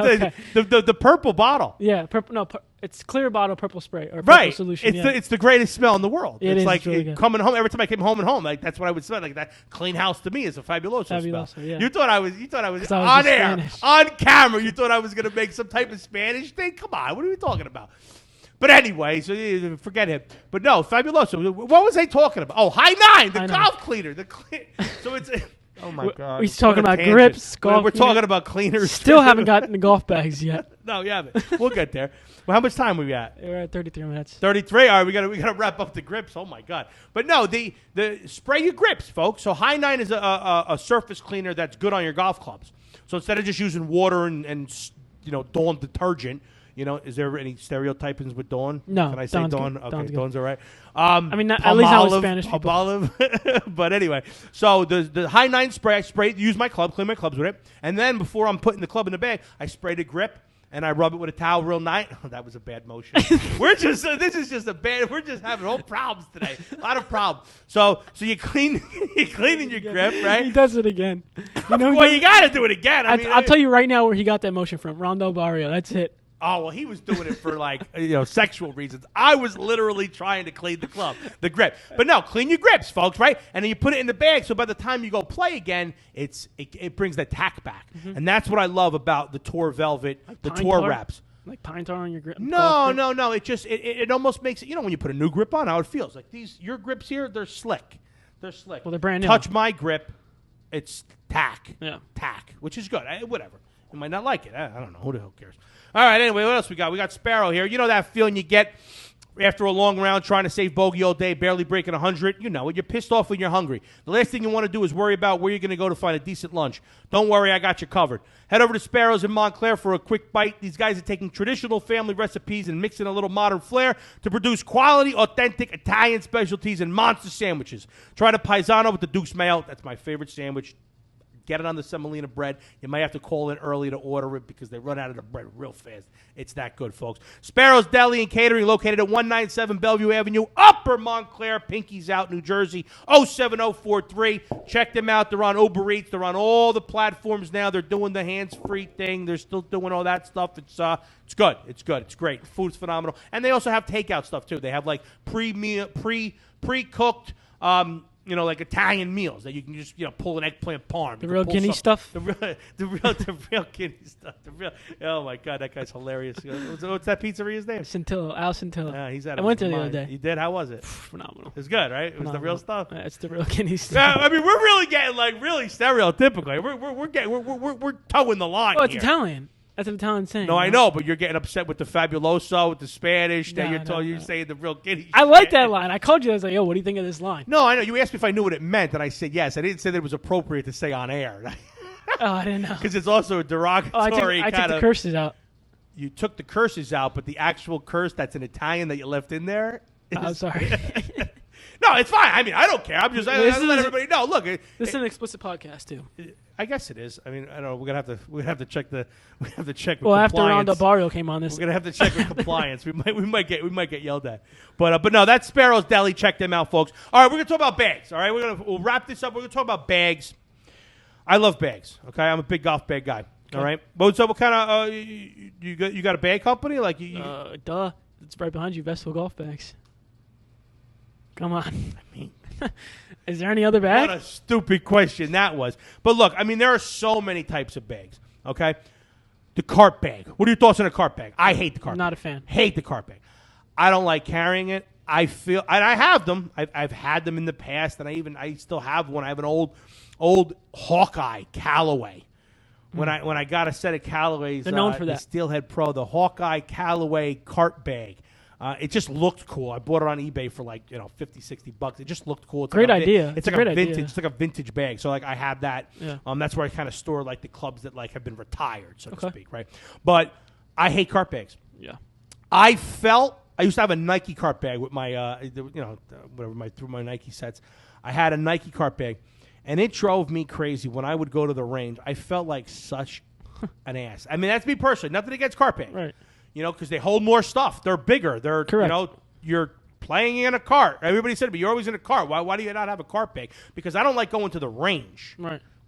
Okay. the purple bottle. Yeah, purple. No, it's clear bottle, purple spray or purple Right. solution. It's the greatest smell in the world. It It's is, like it's really good. coming home every time I came home and home. Like that's what I would smell. Like that clean house to me is a Fabuloso smell. Yeah. You thought I was 'Cause I was on just air, Spanish. on camera. You thought I was gonna make some type of Spanish thing? Come on, what are we talking about? But anyway, so forget him. But no, Fabuloso. What was I talking about? Oh, High 9, the High golf cleaner. So it's. Oh my God! We're talking What a about tangent. grips, golf We're talking cleaner. about cleaners. Still haven't gotten the golf bags yet. No, you haven't. We'll get there. Well, how much time we got? We're at 33 minutes. 33. All right, we gotta wrap up the grips. Oh my God! But no, the spray your grips, folks. So High 9 is a surface cleaner that's good on your golf clubs. So instead of just using water and Dawn detergent. Is there any stereotypings with Dawn? No, Can I say Dawn's Dawn? good. Okay, Dawn's good. Dawn's all right. I mean, at least not with Spanish people. Palmolive. But anyway, so the High 9 spray, use my club, clean my clubs with it. And then before I'm putting the club in the bag, I spray the grip. And I rub it with a towel real nice. Oh, that was a bad motion. This is just a bad. We're just having whole problems today. A lot of problems. So you cleaning your grip, right? He does it again. Well, you got to do it again. I'll tell you right now where he got that motion from. Rondo Barrio. That's it. Oh, well, he was doing it for sexual reasons. I was literally trying to clean the grip. But no, clean your grips, folks, right? And then you put it in the bag, so by the time you go play again, it brings the tack back. Mm-hmm. And that's what I love about the Tour Velvet, the Tour wraps. Like pine tar on your grip? No. It just it almost makes it, when you put a new grip on, how it feels. Like your grips here, they're slick. Well, they're brand new. Touch my grip, it's tack. Yeah. Tack, which is good. Whatever. You might not like it. I don't know. Who the hell cares? All right, anyway, what else we got? We got Sparrow here. You know that feeling you get after a long round trying to save bogey all day, barely breaking 100? You know it. You're pissed off when you're hungry. The last thing you want to do is worry about where you're going to go to find a decent lunch. Don't worry, I got you covered. Head over to Sparrow's in Montclair for a quick bite. These guys are taking traditional family recipes and mixing a little modern flair to produce quality, authentic Italian specialties and monster sandwiches. Try the Paisano with the Duke's Mayo. That's my favorite sandwich. Get it on the semolina bread. You might have to call in early to order it because they run out of the bread real fast. It's that good, folks. Sparrow's Deli and Catering located at 197 Bellevue Avenue, Upper Montclair. Pinky's out, New Jersey, 07043. Check them out. They're on Uber Eats. They're on all the platforms now. They're doing the hands-free thing. They're still doing all that stuff. It's good. It's good. It's great. Food's phenomenal. And they also have takeout stuff, too. They have, like, pre-cooked like Italian meals that you can just, pull an eggplant parm. The real Guinea stuff? The real Guinea stuff. Oh, my God, that guy's hilarious. What's that pizzeria's name? Scintilla, Al Scintilla. Yeah, he's out I of went his there the mind. other day. You did? How was it? Phenomenal. It was good, right? It was the real stuff? Yeah, it's the real Guinea stuff. Yeah, I mean, we're really getting, really stereotypically. We're towing the line Oh, it's here. Italian. That's an Italian saying. No, I know, but you're getting upset with the Fabuloso, with the Spanish, that No, you're saying the real Guinea. I like that line. I called you. I was like, yo, what do you think of this line? No, I know. You asked me if I knew what it meant, and I said yes. I didn't say that it was appropriate to say on air. Oh, I didn't know. Because it's also a derogatory I took the curses out. You took the curses out, but the actual curse that's in Italian that you left in there. I'm sorry. No, it's fine. I mean, I don't care. I'm just I let everybody know. Look, this is an explicit podcast too. I guess it is. I mean, I don't know. We're gonna have to check with well, compliance. after Rondo Barrio came on this, we're gonna have to check with compliance. We might get yelled at. But no, that's Sparrow's Deli. Check them out, folks. All right, we're gonna talk about bags. All right, we'll wrap this up. We're gonna talk about bags. I love bags. Okay, I'm a big golf bag guy. Okay. All right. What kind of you got a bag company like duh. It's right behind you. Vestal Golf Bags. Come on. I mean, is there any other bag? What a stupid question that was. But look, I mean, there are so many types of bags. Okay, the cart bag. What are your thoughts on a cart bag? I hate the cart. Not bag. a fan. Hate the cart bag. I don't like carrying it. I feel, and I have them. I've had them in the past, and I still have one. I have an old Hawkeye Callaway. When I got a set of Callaways, they're known for that. The Steelhead Pro, the Hawkeye Callaway cart bag. It just looked cool. I bought it on eBay for $50, $60. It just looked cool. It's great like idea. It's like a great vintage. idea. It's like a vintage bag. So I have that. Yeah. That's where I kind of store the clubs that have been retired, so to speak, right? But I hate cart bags. Yeah. I used to have a Nike cart bag with my through my Nike sets. I had a Nike cart bag, and it drove me crazy when I would go to the range. I felt like such an ass. I mean, that's me personally. Nothing against cart bags. Right. Because they hold more stuff. They're bigger. They're, correct. You're playing in a cart. Everybody said to me, you're always in a cart. Why do you not have a cart bag? Because I don't like going to the range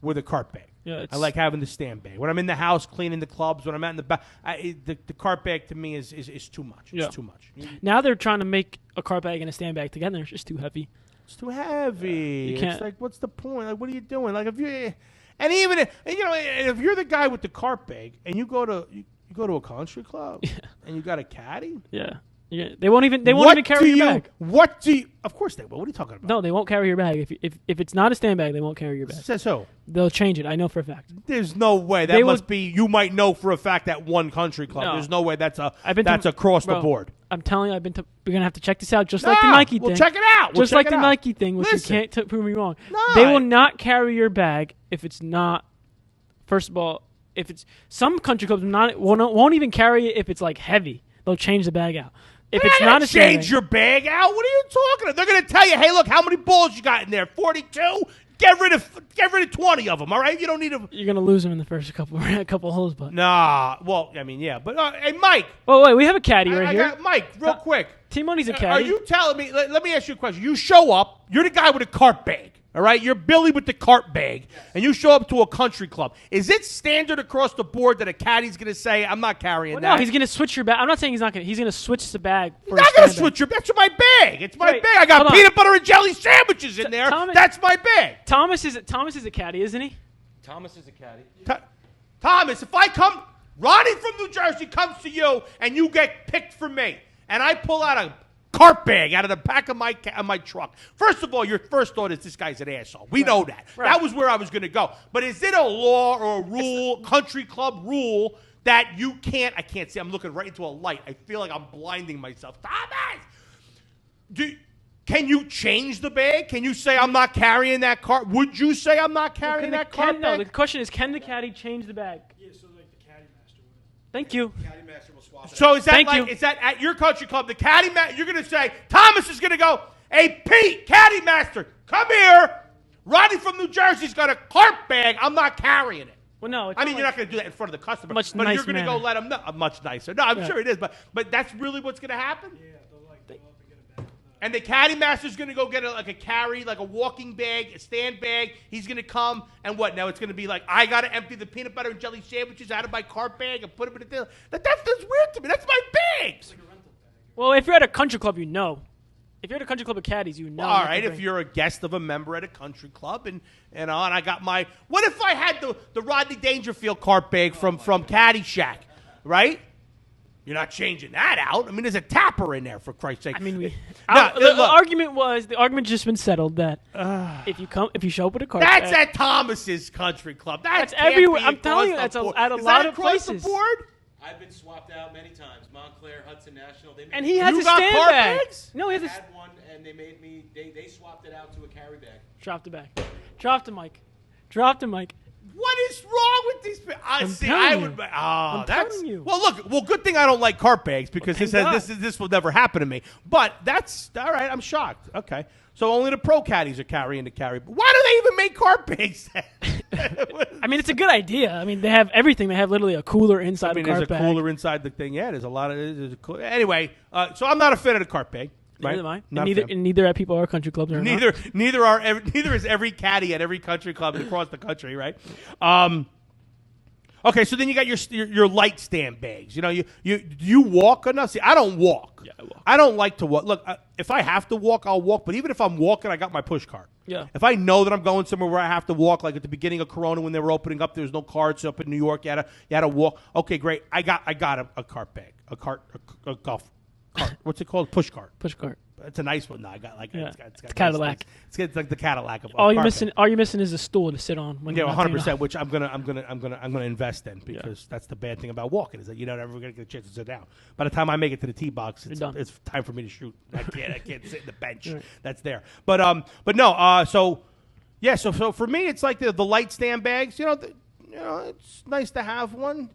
with a cart bag. Yeah, I like having the stand bag. When I'm in the house cleaning the clubs, when I'm out in the back, the cart bag to me is too much. It's too much. Now they're trying to make a cart bag and a stand bag together. It's just too heavy. It's too heavy. You can't. It's like, what's the point? Like, what are you doing? Like, if you're the guy with the cart bag and you go to a country club and you got a caddy. Yeah. They won't even carry your bag. What do you? Of course they will. What are you talking about? No, they won't carry your bag. If it's not a stand bag, they won't carry your bag. Says who? They'll change it. I know for a fact. There's no way. That must be. You might know for a fact that one country club. No. There's no way that's across the board. I'm telling you, we're gonna have to check this out, just like the Nike thing. We'll check it out. Just like the Nike thing, which Listen. you can't prove me wrong. No. They will not carry your bag if it's not. First of all, if it's some country clubs won't even carry it if it's like heavy. They'll change the bag out. If it's not a change your bag out. What are you talking about? They're going to tell you, hey, look, how many balls you got in there? 42. Get rid of 20 of them. All right, you don't need them. You're going to lose them in the first couple holes, but nah. Well, I mean, yeah, but hey, Mike. Oh wait, we have a caddy right here. Mike, real quick. T-Money's a caddy. Are you telling me? Let me ask you a question. You show up. You're the guy with a cart bag. All right, you're Billy with the cart bag, and you show up to a country club. Is it standard across the board that a caddy's going to say, "I'm not carrying that"? No, he's going to switch your bag. I'm not saying he's not going to. He's going to switch the bag. He's not going to switch your bag. That's my bag. It's my bag. I got peanut butter and jelly sandwiches in there. That's my bag. Thomas is a caddy, isn't he? Thomas is a caddy. Thomas, if I come, Ronnie from New Jersey comes to you, and you get picked for me, and I pull out cart bag out of the back of my truck. First of all, your first thought is this guy's an asshole. We know that. Right. That was where I was going to go. But is it a law or a rule, country club rule, that you can't? I can't see. I'm looking right into a light. I feel like I'm blinding myself. Thomas! Can you change the bag? Can you say I'm not carrying that cart? Would you say I'm not carrying that cart bag? No, the question is, can the caddy change the bag? Yeah, so like the caddy master would. Thank you. Caddy master will swap it. So is that Thank you. is that at your country club, the caddy master, you're going to say, Thomas is going to go, hey, Pete, caddy master, come here. Ronnie from New Jersey's got a cart bag. I'm not carrying it. Well, no. It's I mean, you're not going to do that in front of the customer. Much but nicer you're going to go manner. let them know. Much nicer. No, I'm sure it is. But that's really what's going to happen? Yeah, they'll like go up and get a bag. And the caddy master's going to go get a carry, like a walking bag, a stand bag. He's going to come, and what? Now it's going to be like, I got to empty the peanut butter and jelly sandwiches out of my cart bag and put them in the thing. That's weird to me. That's my bags. Well, if you're at a country club, you know. If you're at a country club of caddies, you know. All right, if you're a guest of a member at a country club, and I got my. What if I had the Rodney Dangerfield cart bag from Caddyshack, right? You're not changing that out. I mean, there's a tapper in there, for Christ's sake. I mean, Now, the look, argument just been settled that if you show up with a cart that's bag, at Thomas's country club. That's can't everywhere. be I'm telling you, across that's the board. at a Is lot that of across places. The board? I've been swapped out many times. Montclair, Hudson National. They made and me- he has You a got stand cart bag. bags? No, he has I a had one, and they made me. They swapped it out to a carry bag. drop the bag. Drop the mic. Drop the mic. What is wrong with these people? I I'm see. telling I you. would. I'm That's telling you. well. Look. Well, good thing I don't like cart bags because Well, thank God. this will never happen to me. But that's all right. I'm shocked. Okay. So only the pro caddies are carrying the carry. Why do they even make cart bags? I mean, it's a good idea. I mean, they have everything. They have literally a cooler inside I mean, the cart there's a bag. cooler inside the thing. Yeah, there's a lot of. Anyway, so I'm not a fan of the cart bag. Right? Neither am I. Not And a fan. neither at people or country clubs are. Neither is every caddy at every country club across the country, right? Okay, so then you got your light stand bags. You know, you walk enough. See, I don't walk. Yeah, I walk. I don't like to walk. Look, if I have to walk, I'll walk. But even if I'm walking, I got my push cart. Yeah. If I know that I'm going somewhere where I have to walk, like at the beginning of Corona when they were opening up, there was no carts up in New York. You had to walk. Okay, great. I got a cart bag, a golf cart. What's it called? Push cart. Push cart. It's a nice one. No, I got like Yeah. it's got Cadillac. It's like the Cadillac of All cart you're bag. missing. All you're missing is a stool to sit on. When Yeah, you're not doing 100%. Which I'm gonna invest in because that's the bad thing about walking is that you're never gonna get a chance to sit down. By the time I make it to the tee box, You're done. it's time for me to shoot. I can't sit in the bench. Right. That's there. But no. So for me, it's like the light stand bags. It's nice to have one.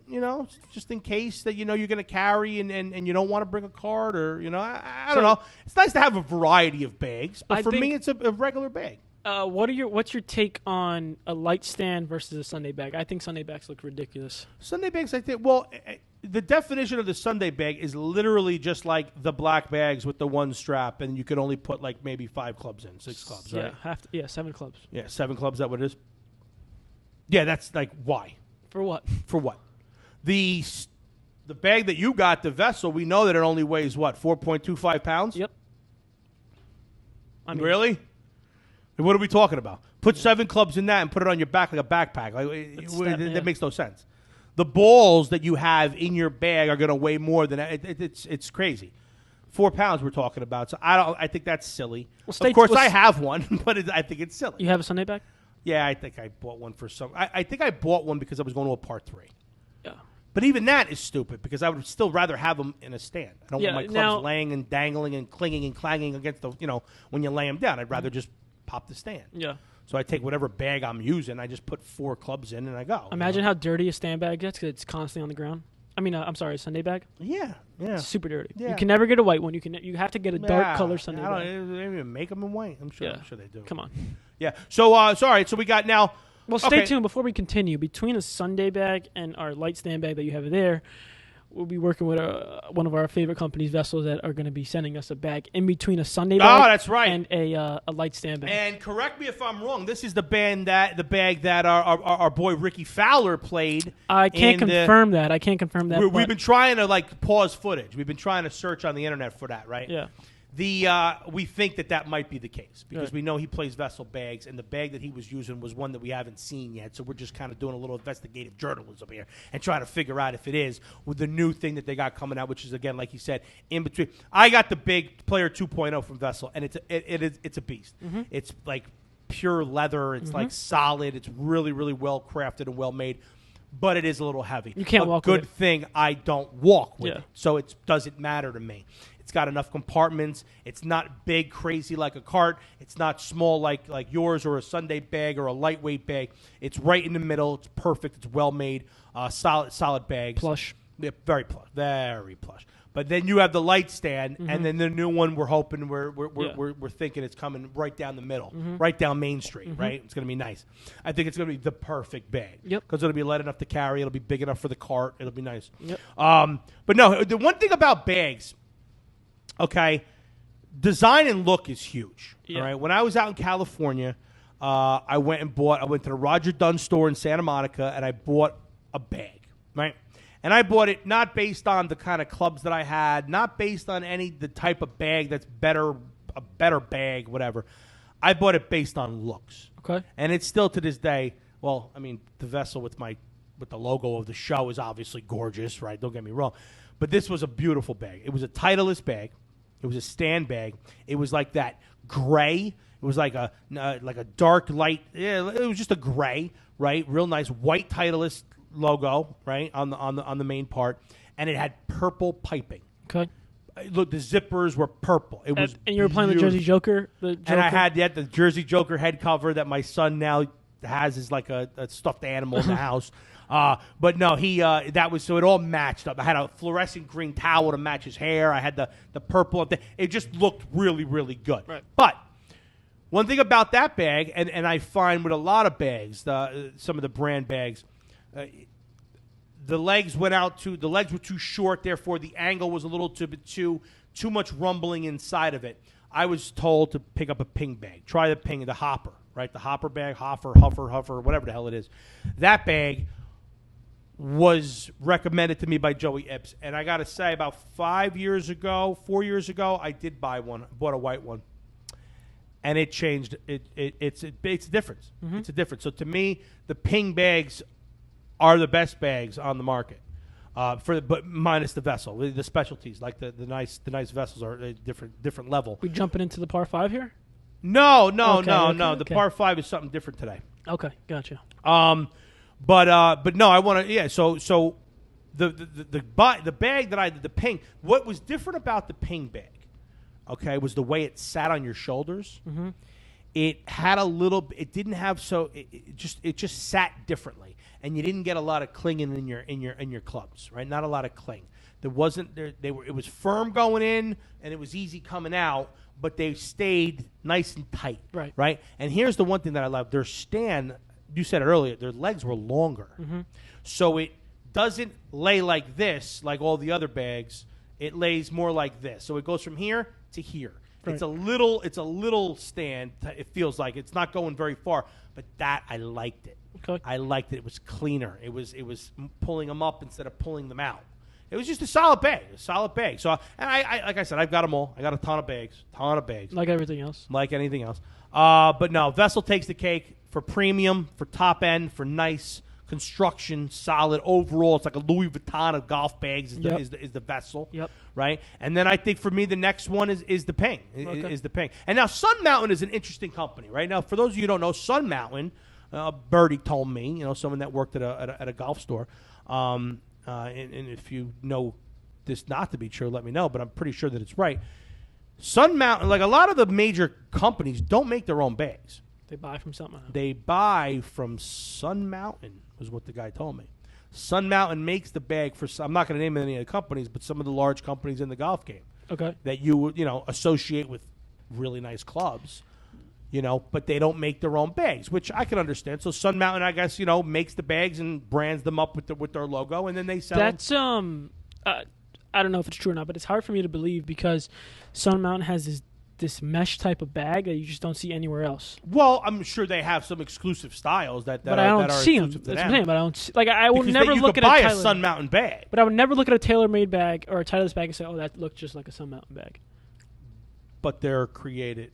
Just in case that you're gonna carry and you don't want to bring a cart or I don't know. It's nice to have a variety of bags. But I for me, think- it's a regular bag. What's your take on a light stand versus a Sunday bag? I think Sunday bags look ridiculous. Sunday bags, I think. Well, the definition of the Sunday bag is literally just like the black bags with the one strap, and you can only put like maybe 5 clubs in, 6 clubs, right? Yeah, 7 clubs. Yeah, 7 clubs. Is that what it is? Yeah, that's like why? For what? For what? The bag that you got, the vessel, we know that it only weighs what, 4.25 pounds? Yep. I mean, Really? And what are we talking about? Put 7 clubs in that and put it on your back like a backpack. Yeah. That makes no sense. The balls that you have in your bag are going to weigh more than that. It's crazy. 4 pounds we're talking about. So I think that's silly. Well, Of course, I have one, but I think it's silly. You have a Sunday bag? Yeah, I think I bought one for some. I think I bought one because I was going to a part 3. Yeah. But even that is stupid because I would still rather have them in a stand. I don't Yeah, want my clubs now- laying and dangling and clinging and clanging against the, when you lay them down. I'd rather just pop the stand. Yeah. So I take whatever bag I'm using, I just put 4 clubs in and I go. Imagine how dirty a stand bag gets because it's constantly on the ground. I mean, I'm sorry, a Sunday bag. Yeah. It's super dirty. Yeah. You can never get a white one. You have to get a dark color Sunday I bag. don't they even make them in white. I'm sure they do. Come on. Yeah. So, all right. So we got now. Well, stay okay. tuned before we continue. Between a Sunday bag and our light stand bag that you have there, we'll be working with one of our favorite companies, Vessels, that are going to be sending us a bag in between a Sunday bag that's right. and a light stand bag. And correct me if I'm wrong. This is the bag that our boy Ricky Fowler played. I can't in the- confirm that. We've been trying to pause footage. We've been trying to search on the internet for that, right? Yeah. We think that might be the case because Good. we know he plays vessel bags, and the bag that he was using was one that we haven't seen yet. So we're just kind of doing a little investigative journalism here and trying to figure out if it is with the new thing that they got coming out, which is, again, like you said, in between. I got the big Player 2.0 from Vessel, and it's a beast. Mm-hmm. It's like pure leather. It's like solid. It's really, really well crafted and well made. But it is a little heavy. You can't walk good with it. thing I don't walk with Yeah. it, so it doesn't matter to me. It's got enough compartments. It's not big, crazy like a cart. It's not small like yours or a Sunday bag or a lightweight bag. It's right in the middle. It's perfect. It's well made. Solid bags. Plush. Yeah, very plush. Very plush. But then you have the light stand, and then the new one. We're hoping we're thinking it's coming right down the middle, right down Main Street. Right, it's going to be nice. I think it's going to be the perfect bag. Yep. Because it'll be light enough to carry. It'll be big enough for the cart. It'll be nice. Yep. But no, the one thing about bags, okay, design and look is huge. Yeah. All right. When I was out in California, I went to the Roger Dunn store in Santa Monica, and I bought a bag. Right. And I bought it not based on the kind of clubs that I had, not based on the type of bag that's a better bag, whatever. I bought it based on looks. Okay. And it's still to this day, well, I mean, the Vessel with the logo of the show is obviously gorgeous, right? Don't get me wrong. But this was a beautiful bag. It was a Titleist bag. It was a stand bag. It was like that gray. It was like a dark light. Yeah, it was just a gray, right? Real nice white Titleist logo, right, on the main part, and it had purple piping. Okay. Look, the zippers were purple. It was, and you were playing the Jersey Joker. And I had the Jersey Joker head cover that my son now has as like a stuffed animal in the house. But no, that was so it all matched up. I had a fluorescent green towel to match his hair. I had the purple. It just looked really, really good. Right. But one thing about that bag, and I find with a lot of bags, some of the brand bags. The legs were too short, therefore the angle was a little too much rumbling inside of it. I was told to pick up a ping bag. Try the hopper, right? The hopper bag, huffer, whatever the hell it is. That bag was recommended to me by Joey Ipps, and I got to say, about 4 years ago, I did buy one. Bought a white one. And it changed. It's a difference. Mm-hmm. It's a difference. So to me, the ping bags are the best bags on the market, but minus the Vessel. The specialties, like the nice Vessels, are a different level. We jumping into the par 5 here? No. Okay. The par 5 is something different today. Okay, gotcha. But no, I want to. Yeah. So the bag that I did, the ping. What was different about the ping bag, okay, was the way it sat on your shoulders. Mm-hmm. It had a little. It didn't have so. It just sat differently, and you didn't get a lot of clinging in your clubs, right? Not a lot of cling. There wasn't. It was firm going in, and it was easy coming out, but they stayed nice and tight, Right. Right. And here's the one thing that I love: their stand. You said it earlier. Their legs were longer, so it doesn't lay like this, like all the other bags. It lays more like this, so it goes from here to here. Right. It's a little stand. It feels like it's not going very far, but that I liked it. Okay. I liked it. It was cleaner. It was pulling them up instead of pulling them out. It was just a solid bag. So, and I like I said, I've got them all. I got a ton of bags. Like everything else. Like anything else. But no, Vessel takes the cake for premium, for top end, for nice construction, solid overall. It's like a Louis Vuitton of golf bags is the Vessel. Yep. Right? And then I think for me the next one is the Ping. Okay. Is the Ping. And now Sun Mountain is an interesting company, right? Now for those of you who don't know, Sun Mountain, Birdie told me, someone that worked at a golf store, and if you know this not to be true, let me know, but I'm pretty sure that it's right. Sun Mountain, like a lot of the major companies, don't make their own bags. They buy from something else. They buy from Sun Mountain, was what the guy told me. Sun Mountain makes the bag for, I'm not going to name any of the companies, but some of the large companies in the golf game. Okay. That you associate with really nice clubs, but they don't make their own bags, which I can understand. So Sun Mountain, I guess, makes the bags and brands them up with their logo, and then they sell them. That's I don't know if it's true or not, but it's hard for me to believe because Sun Mountain has this mesh type of bag that you just don't see anywhere else. Well, I'm sure they have some exclusive styles that but I don't see them. exclusive to That's them. what I'm saying, but I don't see, like I would Because never you look could at buy a a Sun Mountain bag. But I would never look at a tailor-made bag or a Titleist bag and say, "Oh, that looks just like a Sun Mountain bag." but they're created.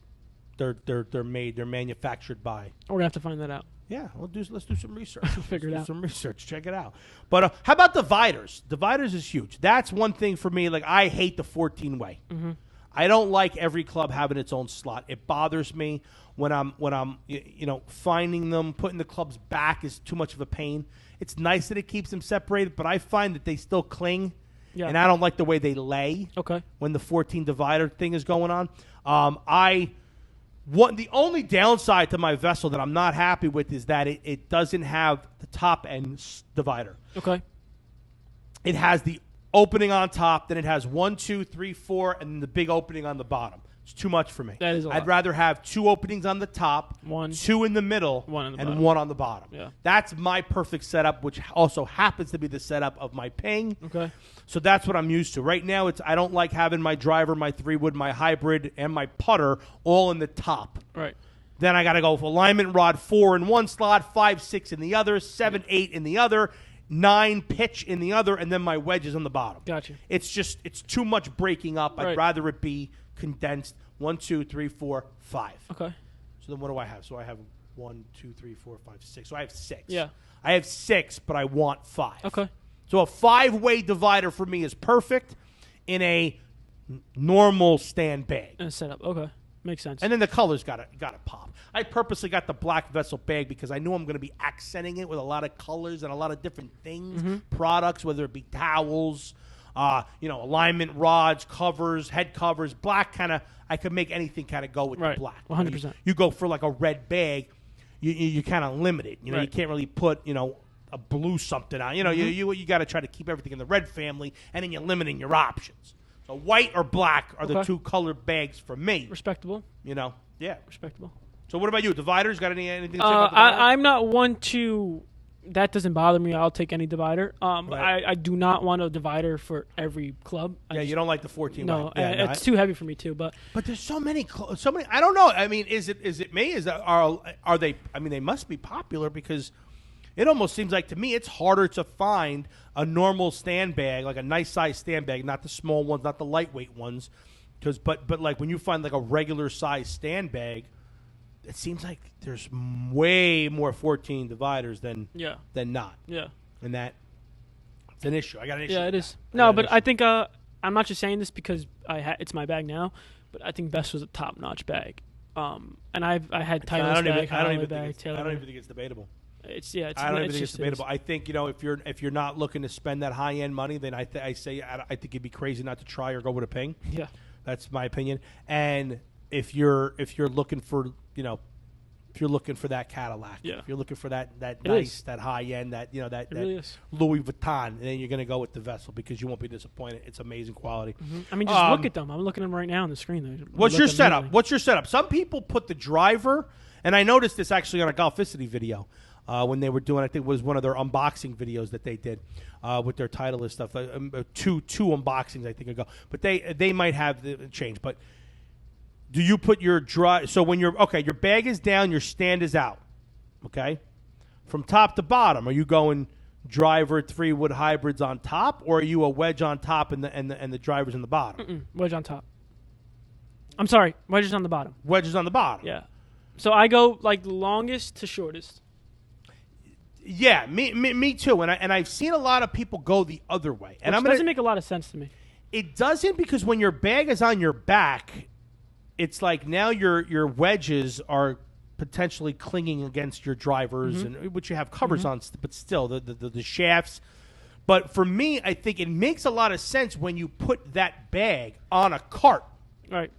They're made. They're manufactured by. We're gonna have to find that out. Yeah, let's do some research. Figure it out. Some research. Check it out. But how about dividers? Dividers is huge. That's one thing for me. Like, I hate the 14-way. Mm-hmm. I don't like every club having its own slot. It bothers me when I'm finding them. Putting the clubs back is too much of a pain. It's nice that it keeps them separated, but I find that they still cling. Yeah. And I don't like the way they lay. Okay. When the 14 divider thing is going on, the only downside to my vessel that I'm not happy with is that it doesn't have the top end divider. Okay. It has the opening on top, then it has 1, 2, 3, 4, and then the big opening on the bottom. It's too much for me. That is a lot. I'd rather have 2 openings on the top, 2 in the middle, and 1 on the bottom. Yeah. That's my perfect setup, which also happens to be the setup of my ping. Okay. So that's what I'm used to. Right now, I don't like having my driver, my 3-wood, my hybrid, and my putter all in the top. Right. Then I got to go for alignment rod 4 in one slot, 5, 6 in the other, 7, 8 in the other, 9 pitch in the other, and then my wedges on the bottom. Gotcha. It's too much breaking up. I'd Right. rather it be condensed. 1, 2, 3, 4, 5. Okay. So then what do I have? So I have 1, 2, 3, 4, 5, 6. So I have 6. Yeah. I have 6, but I want 5. Okay. So a 5-way divider for me is perfect in a normal stand bag. And setup. Okay. Makes sense. And then the colors got to pop. I purposely got the black vessel bag because I knew I'm going to be accenting it with a lot of colors and a lot of different things, products, whether it be towels, alignment rods, covers, head covers, black kind of. I could make anything kind of go with the black. 100%. You go for like a red bag, you kind of limit it. You can't really put a blue something on. You got to try to keep everything in the red family, and then you're limiting your options. So white or black are the 2 color bags for me. Respectable. Yeah. Respectable. So what about you? Dividers? Got anything to say about dividers? I'm not one to. That doesn't bother me. I'll take any divider. Right. I do not want a divider for every club. You don't like the 14. No, Yeah, it's too heavy for me too. But there's so many. I don't know. I mean, is it me? Are they? I mean, they must be popular because it almost seems like to me it's harder to find a normal stand bag, like a nice size stand bag, not the small ones, not the lightweight ones. But like when you find like a regular size stand bag, it seems like there's way more 14 dividers than not. Yeah. And it's an issue. I got an issue. Yeah, it is. No, but I think I'm not just saying this because it's my bag now, but I think Best was a top notch bag. And I had Titleist bag, I don't even think it's debatable. I don't even think it's debatable. I think if you're not looking to spend that high end money, then I think it'd be crazy not to try or go with a ping. Yeah, that's my opinion. And if you're looking for if you're looking for that Cadillac, if you're looking for that nice, that high end, that really is. Louis Vuitton, then you're gonna go with the Vessel because you won't be disappointed. It's amazing quality. Mm-hmm. I mean, just look at them. I'm looking at them right now on the screen. What's your setup? Some people put the driver, and I noticed this actually on a Golficity video. When they were doing, I think it was one of their unboxing videos that they did with their Titleist stuff. Two unboxings, I think, ago. But they might have the change. But do you put your drive? So when your bag is down, your stand is out. Okay, from top to bottom, are you going driver 3-wood hybrids on top, or are you a wedge on top and the drivers in the bottom? Wedge on top. I'm sorry, wedges on the bottom. Wedges on the bottom. Yeah. So I go like longest to shortest. Yeah, me too. And I've seen a lot of people go the other way. And Which doesn't make a lot of sense to me. It doesn't, because when your bag is on your back, it's like now your wedges are potentially clinging against your drivers, and which you have covers on, but still the shafts. But for me, I think it makes a lot of sense when you put that bag on a cart. Right.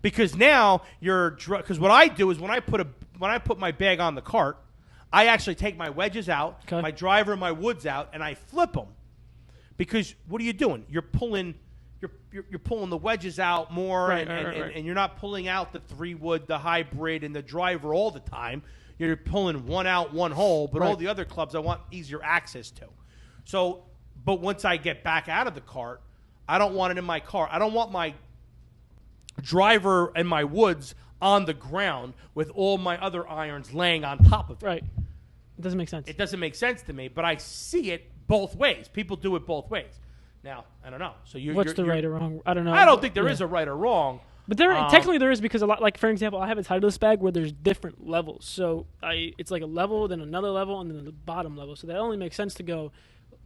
Because now because what I do is when I put my bag on the cart, I actually take my wedges out, my driver and my woods out, and I flip them. Because what are you doing? You're pulling the wedges out more, right. And you're not pulling out the 3-wood, the hybrid, and the driver all the time. You're pulling one out, one hole, but all the other clubs I want easier access to. So, but once I get back out of the cart, I don't want it in my car. I don't want my driver and my woods on the ground with all my other irons laying on top of it. Right. It doesn't make sense. It doesn't make sense to me, but I see it both ways. People do it both ways. Now, I don't know. So what's the right or wrong? I don't know. I don't think there is a right or wrong. But technically there is, because a lot, like for example, I have a Titleist bag where there's different levels. So it's like a level, then another level, and then the bottom level. So that only makes sense to go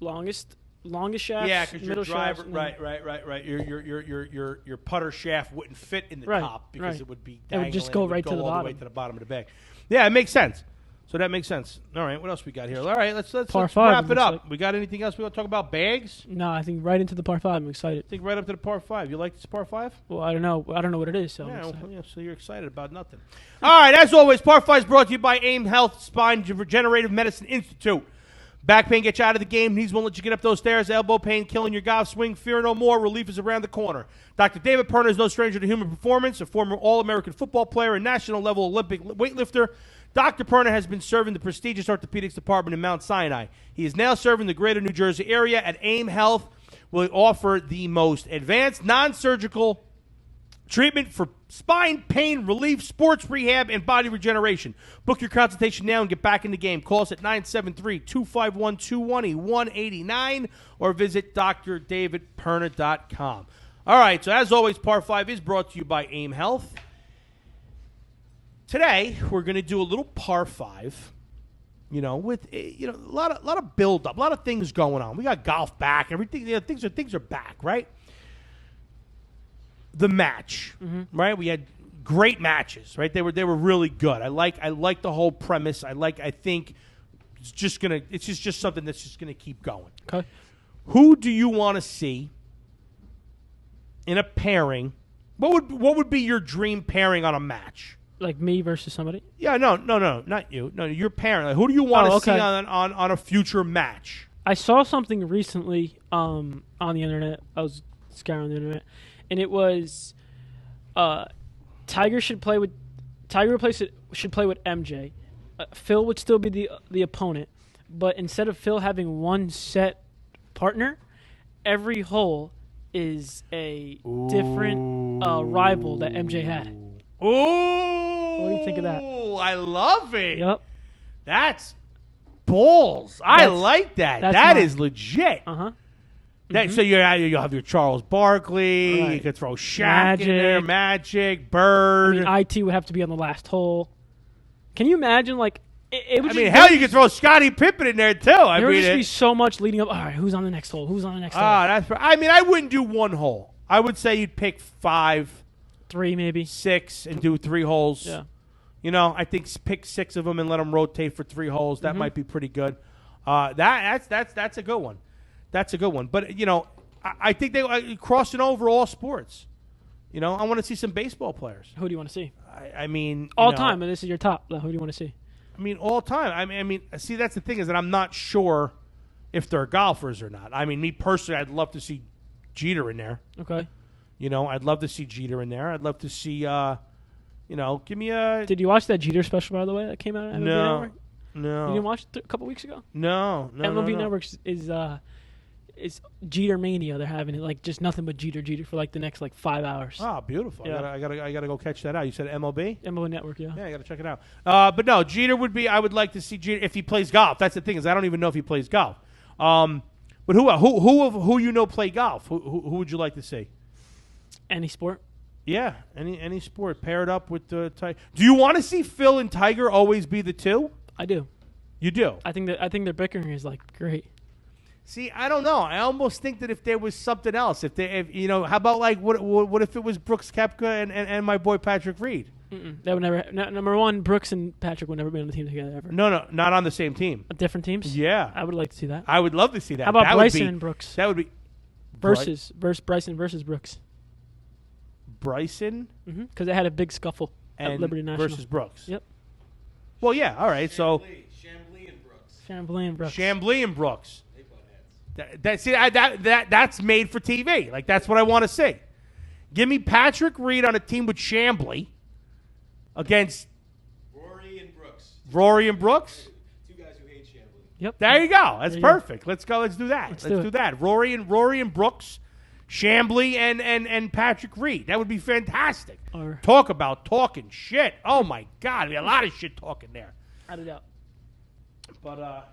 longest shafts, Yeah, because your middle driver, shafts, right. Your putter shaft wouldn't fit in the Right, top because right. it would be It dangling. would just go right to the all bottom. the way to the bottom of the bag. Yeah, it makes sense. So that makes sense. All right, what else we got here? All right, let's Par five, wrap it looks up. like. We got anything else we want to talk about? Bags? No, I think right into the par 5. I'm excited. I think right up to the par 5. You like this par 5? Well, I don't know what it is. So I'm Yeah, excited. well, yeah, so you're excited about nothing. All right, as always, Par 5 is brought to you by AIM Health Spine Regenerative Medicine Institute. Back pain gets you out of the game. Knees won't let you get up those stairs. Elbow pain killing your golf swing. Fear no more. Relief is around the corner. Dr. David Perner is no stranger to human performance, a former All-American football player and national-level Olympic weightlifter. Dr. Perner has been serving the prestigious orthopedics department in Mount Sinai. He is now serving the greater New Jersey area. At AIM Health will offer the most advanced non-surgical treatment for spine pain relief, sports rehab, and body regeneration. Book your consultation now and get back in the game. Call us at 973-251-2189 or visit drdavidperna.com. All right, so as always, Par 5 is brought to you by AIM Health. Today, we're going to do a little Par 5, with a lot of build-up, a lot of things going on. We got golf back, everything, things are back, right? The match, right? We had great matches, right? They were really good. I like the whole premise. I think it's just something that's just gonna keep going. Okay. Who do you want to see in a pairing? What would be your dream pairing on a match? Like me versus somebody? Yeah, no, not you. No, your pairing. Like, who do you want to see on a future match? I saw something recently on the internet. I was scouring the internet. And it was, Tiger should play with MJ. Phil would still be the opponent, but instead of Phil having one set partner, every hole is a different rival that MJ had. Ooh! What do you think of that? I love it. Yep. That's balls. I like that. That is legit. Uh-huh. So you'll have your Charles Barkley. Right. You could throw Shaq in there, Magic, Bird. IT would have to be on the last hole. Can you imagine, like, it would hell, you could throw Scottie Pippen in there, too. There would just be so much leading up. All right, who's on the next hole? Who's on the next hole? I wouldn't do one hole. I would say you'd pick 5. 3 maybe. 6 and do 3 holes. Yeah. I think pick 6 of them and let them rotate for 3 holes. That might be pretty good. That's a good one. That's a good one. But, I think they crossing over all sports. I want to see some baseball players. Who do you want to see? I mean, all time, and this is your top. Who do you want to see? I mean, all time. I mean, see, that's the thing is that I'm not sure if they're golfers or not. I mean, me personally, I'd love to see Jeter in there. Okay. I'd love to see Jeter in there. I'd love to see, give me a... Did you watch that Jeter special, by the way, that came out on MLB Network? No. You didn't watch it a couple weeks ago? No. MLB Network is Jeter Mania. They're having it, like, just nothing but Jeter for, like, the next, 5 hours. Oh, beautiful. Yeah. I gotta go catch that out. You said MLB? MLB Network, yeah. Yeah, I gotta check it out. But no, Jeter would be. I would like to see Jeter if he plays golf. That's the thing is I don't even know if he plays golf. But who play golf? Who would you like to see? Any sport? Yeah, any sport paired up with the Tiger. Do you want to see Phil and Tiger always be the two? I do. You do. I think their bickering is great. See, I don't know. I almost think that if there was something else, how about what if it was Brooks Koepka and my boy Patrick Reed? That would never. Number one, Brooks and Patrick would never be on the team together ever. No, not on the same team. Different teams. Yeah, I would like to see that. I would love to see that. How about Bryson and Brooks? That would be versus Bryson versus Brooks. Bryson, because they had a big scuffle at Liberty National versus Brooks. Yep. Well, yeah. All right. Chambly and Brooks. Chambly and Brooks. That's made for TV. Like that's what I want to see. Give me Patrick Reed on a team with Chambly against Rory and Brooks. Two guys who hate Chambly. Yep. There you go. That's perfect. Let's go. Let's do that. Let's do that. Rory and Brooks, Chambly and Patrick Reed. That would be fantastic. Talk about talking shit. Oh my God, there'd be a lot of shit talking there. I doubt. But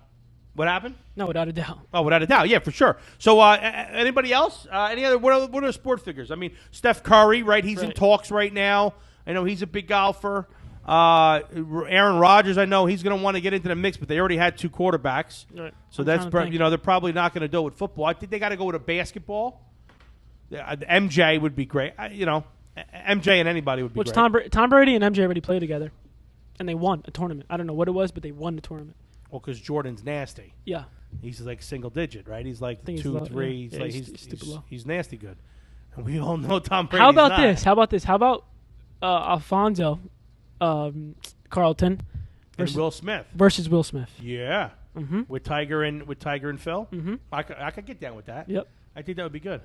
What happened? No, without a doubt. Oh, without a doubt, yeah, for sure. So, anybody else? Any other? What are sport figures? I mean, Steph Curry, right? He's in talks right now. I know he's a big golfer. Aaron Rodgers, I know he's going to want to get into the mix, but they already had 2 quarterbacks, Right. so they're probably not going to do it with football. I think they got to go with a basketball. MJ would be great. MJ and anybody would be great. Tom Brady and MJ already played together, and they won a tournament. I don't know what it was, but they won the tournament. Well, because Jordan's nasty. Yeah. He's like single digit, right? He's like 2, 3. Yeah. He's nasty good. And we all know Tom Brady. How about this? How about Alfonso Carlton and Will Smith versus Will Smith? Yeah. Mm-hmm. With Tiger and Phil. Mm-hmm. I could get down with that. Yep. I think that would be good.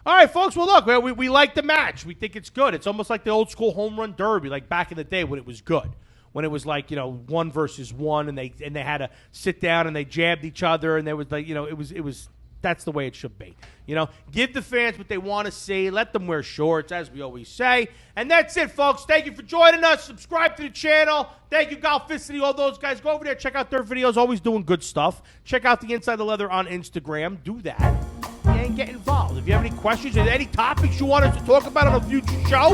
All right, folks. Well, look, we like the match. We think it's good. It's almost like the old school home run derby, like back in the day when it was good. When it was like 1 versus 1, and they had to sit down and they jabbed each other, and there was like it was that's the way it should be. Give the fans what they want to see. Let them wear shorts, as we always say. And that's it, folks. Thank you for joining us. Subscribe to the channel. Thank you, Golficity, all those guys. Go over there, check out their videos. Always doing good stuff. Check out the Inside the Leather on Instagram. Do that and get involved. If you have any questions or any topics you want us to talk about on a future show,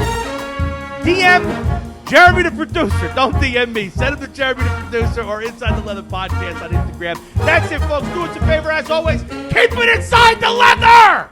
DM Jeremy the Producer. Don't DM me. Send him to Jeremy the Producer or Inside the Leather Podcast on Instagram. That's it, folks. Do us a favor, as always. Keep it inside the leather!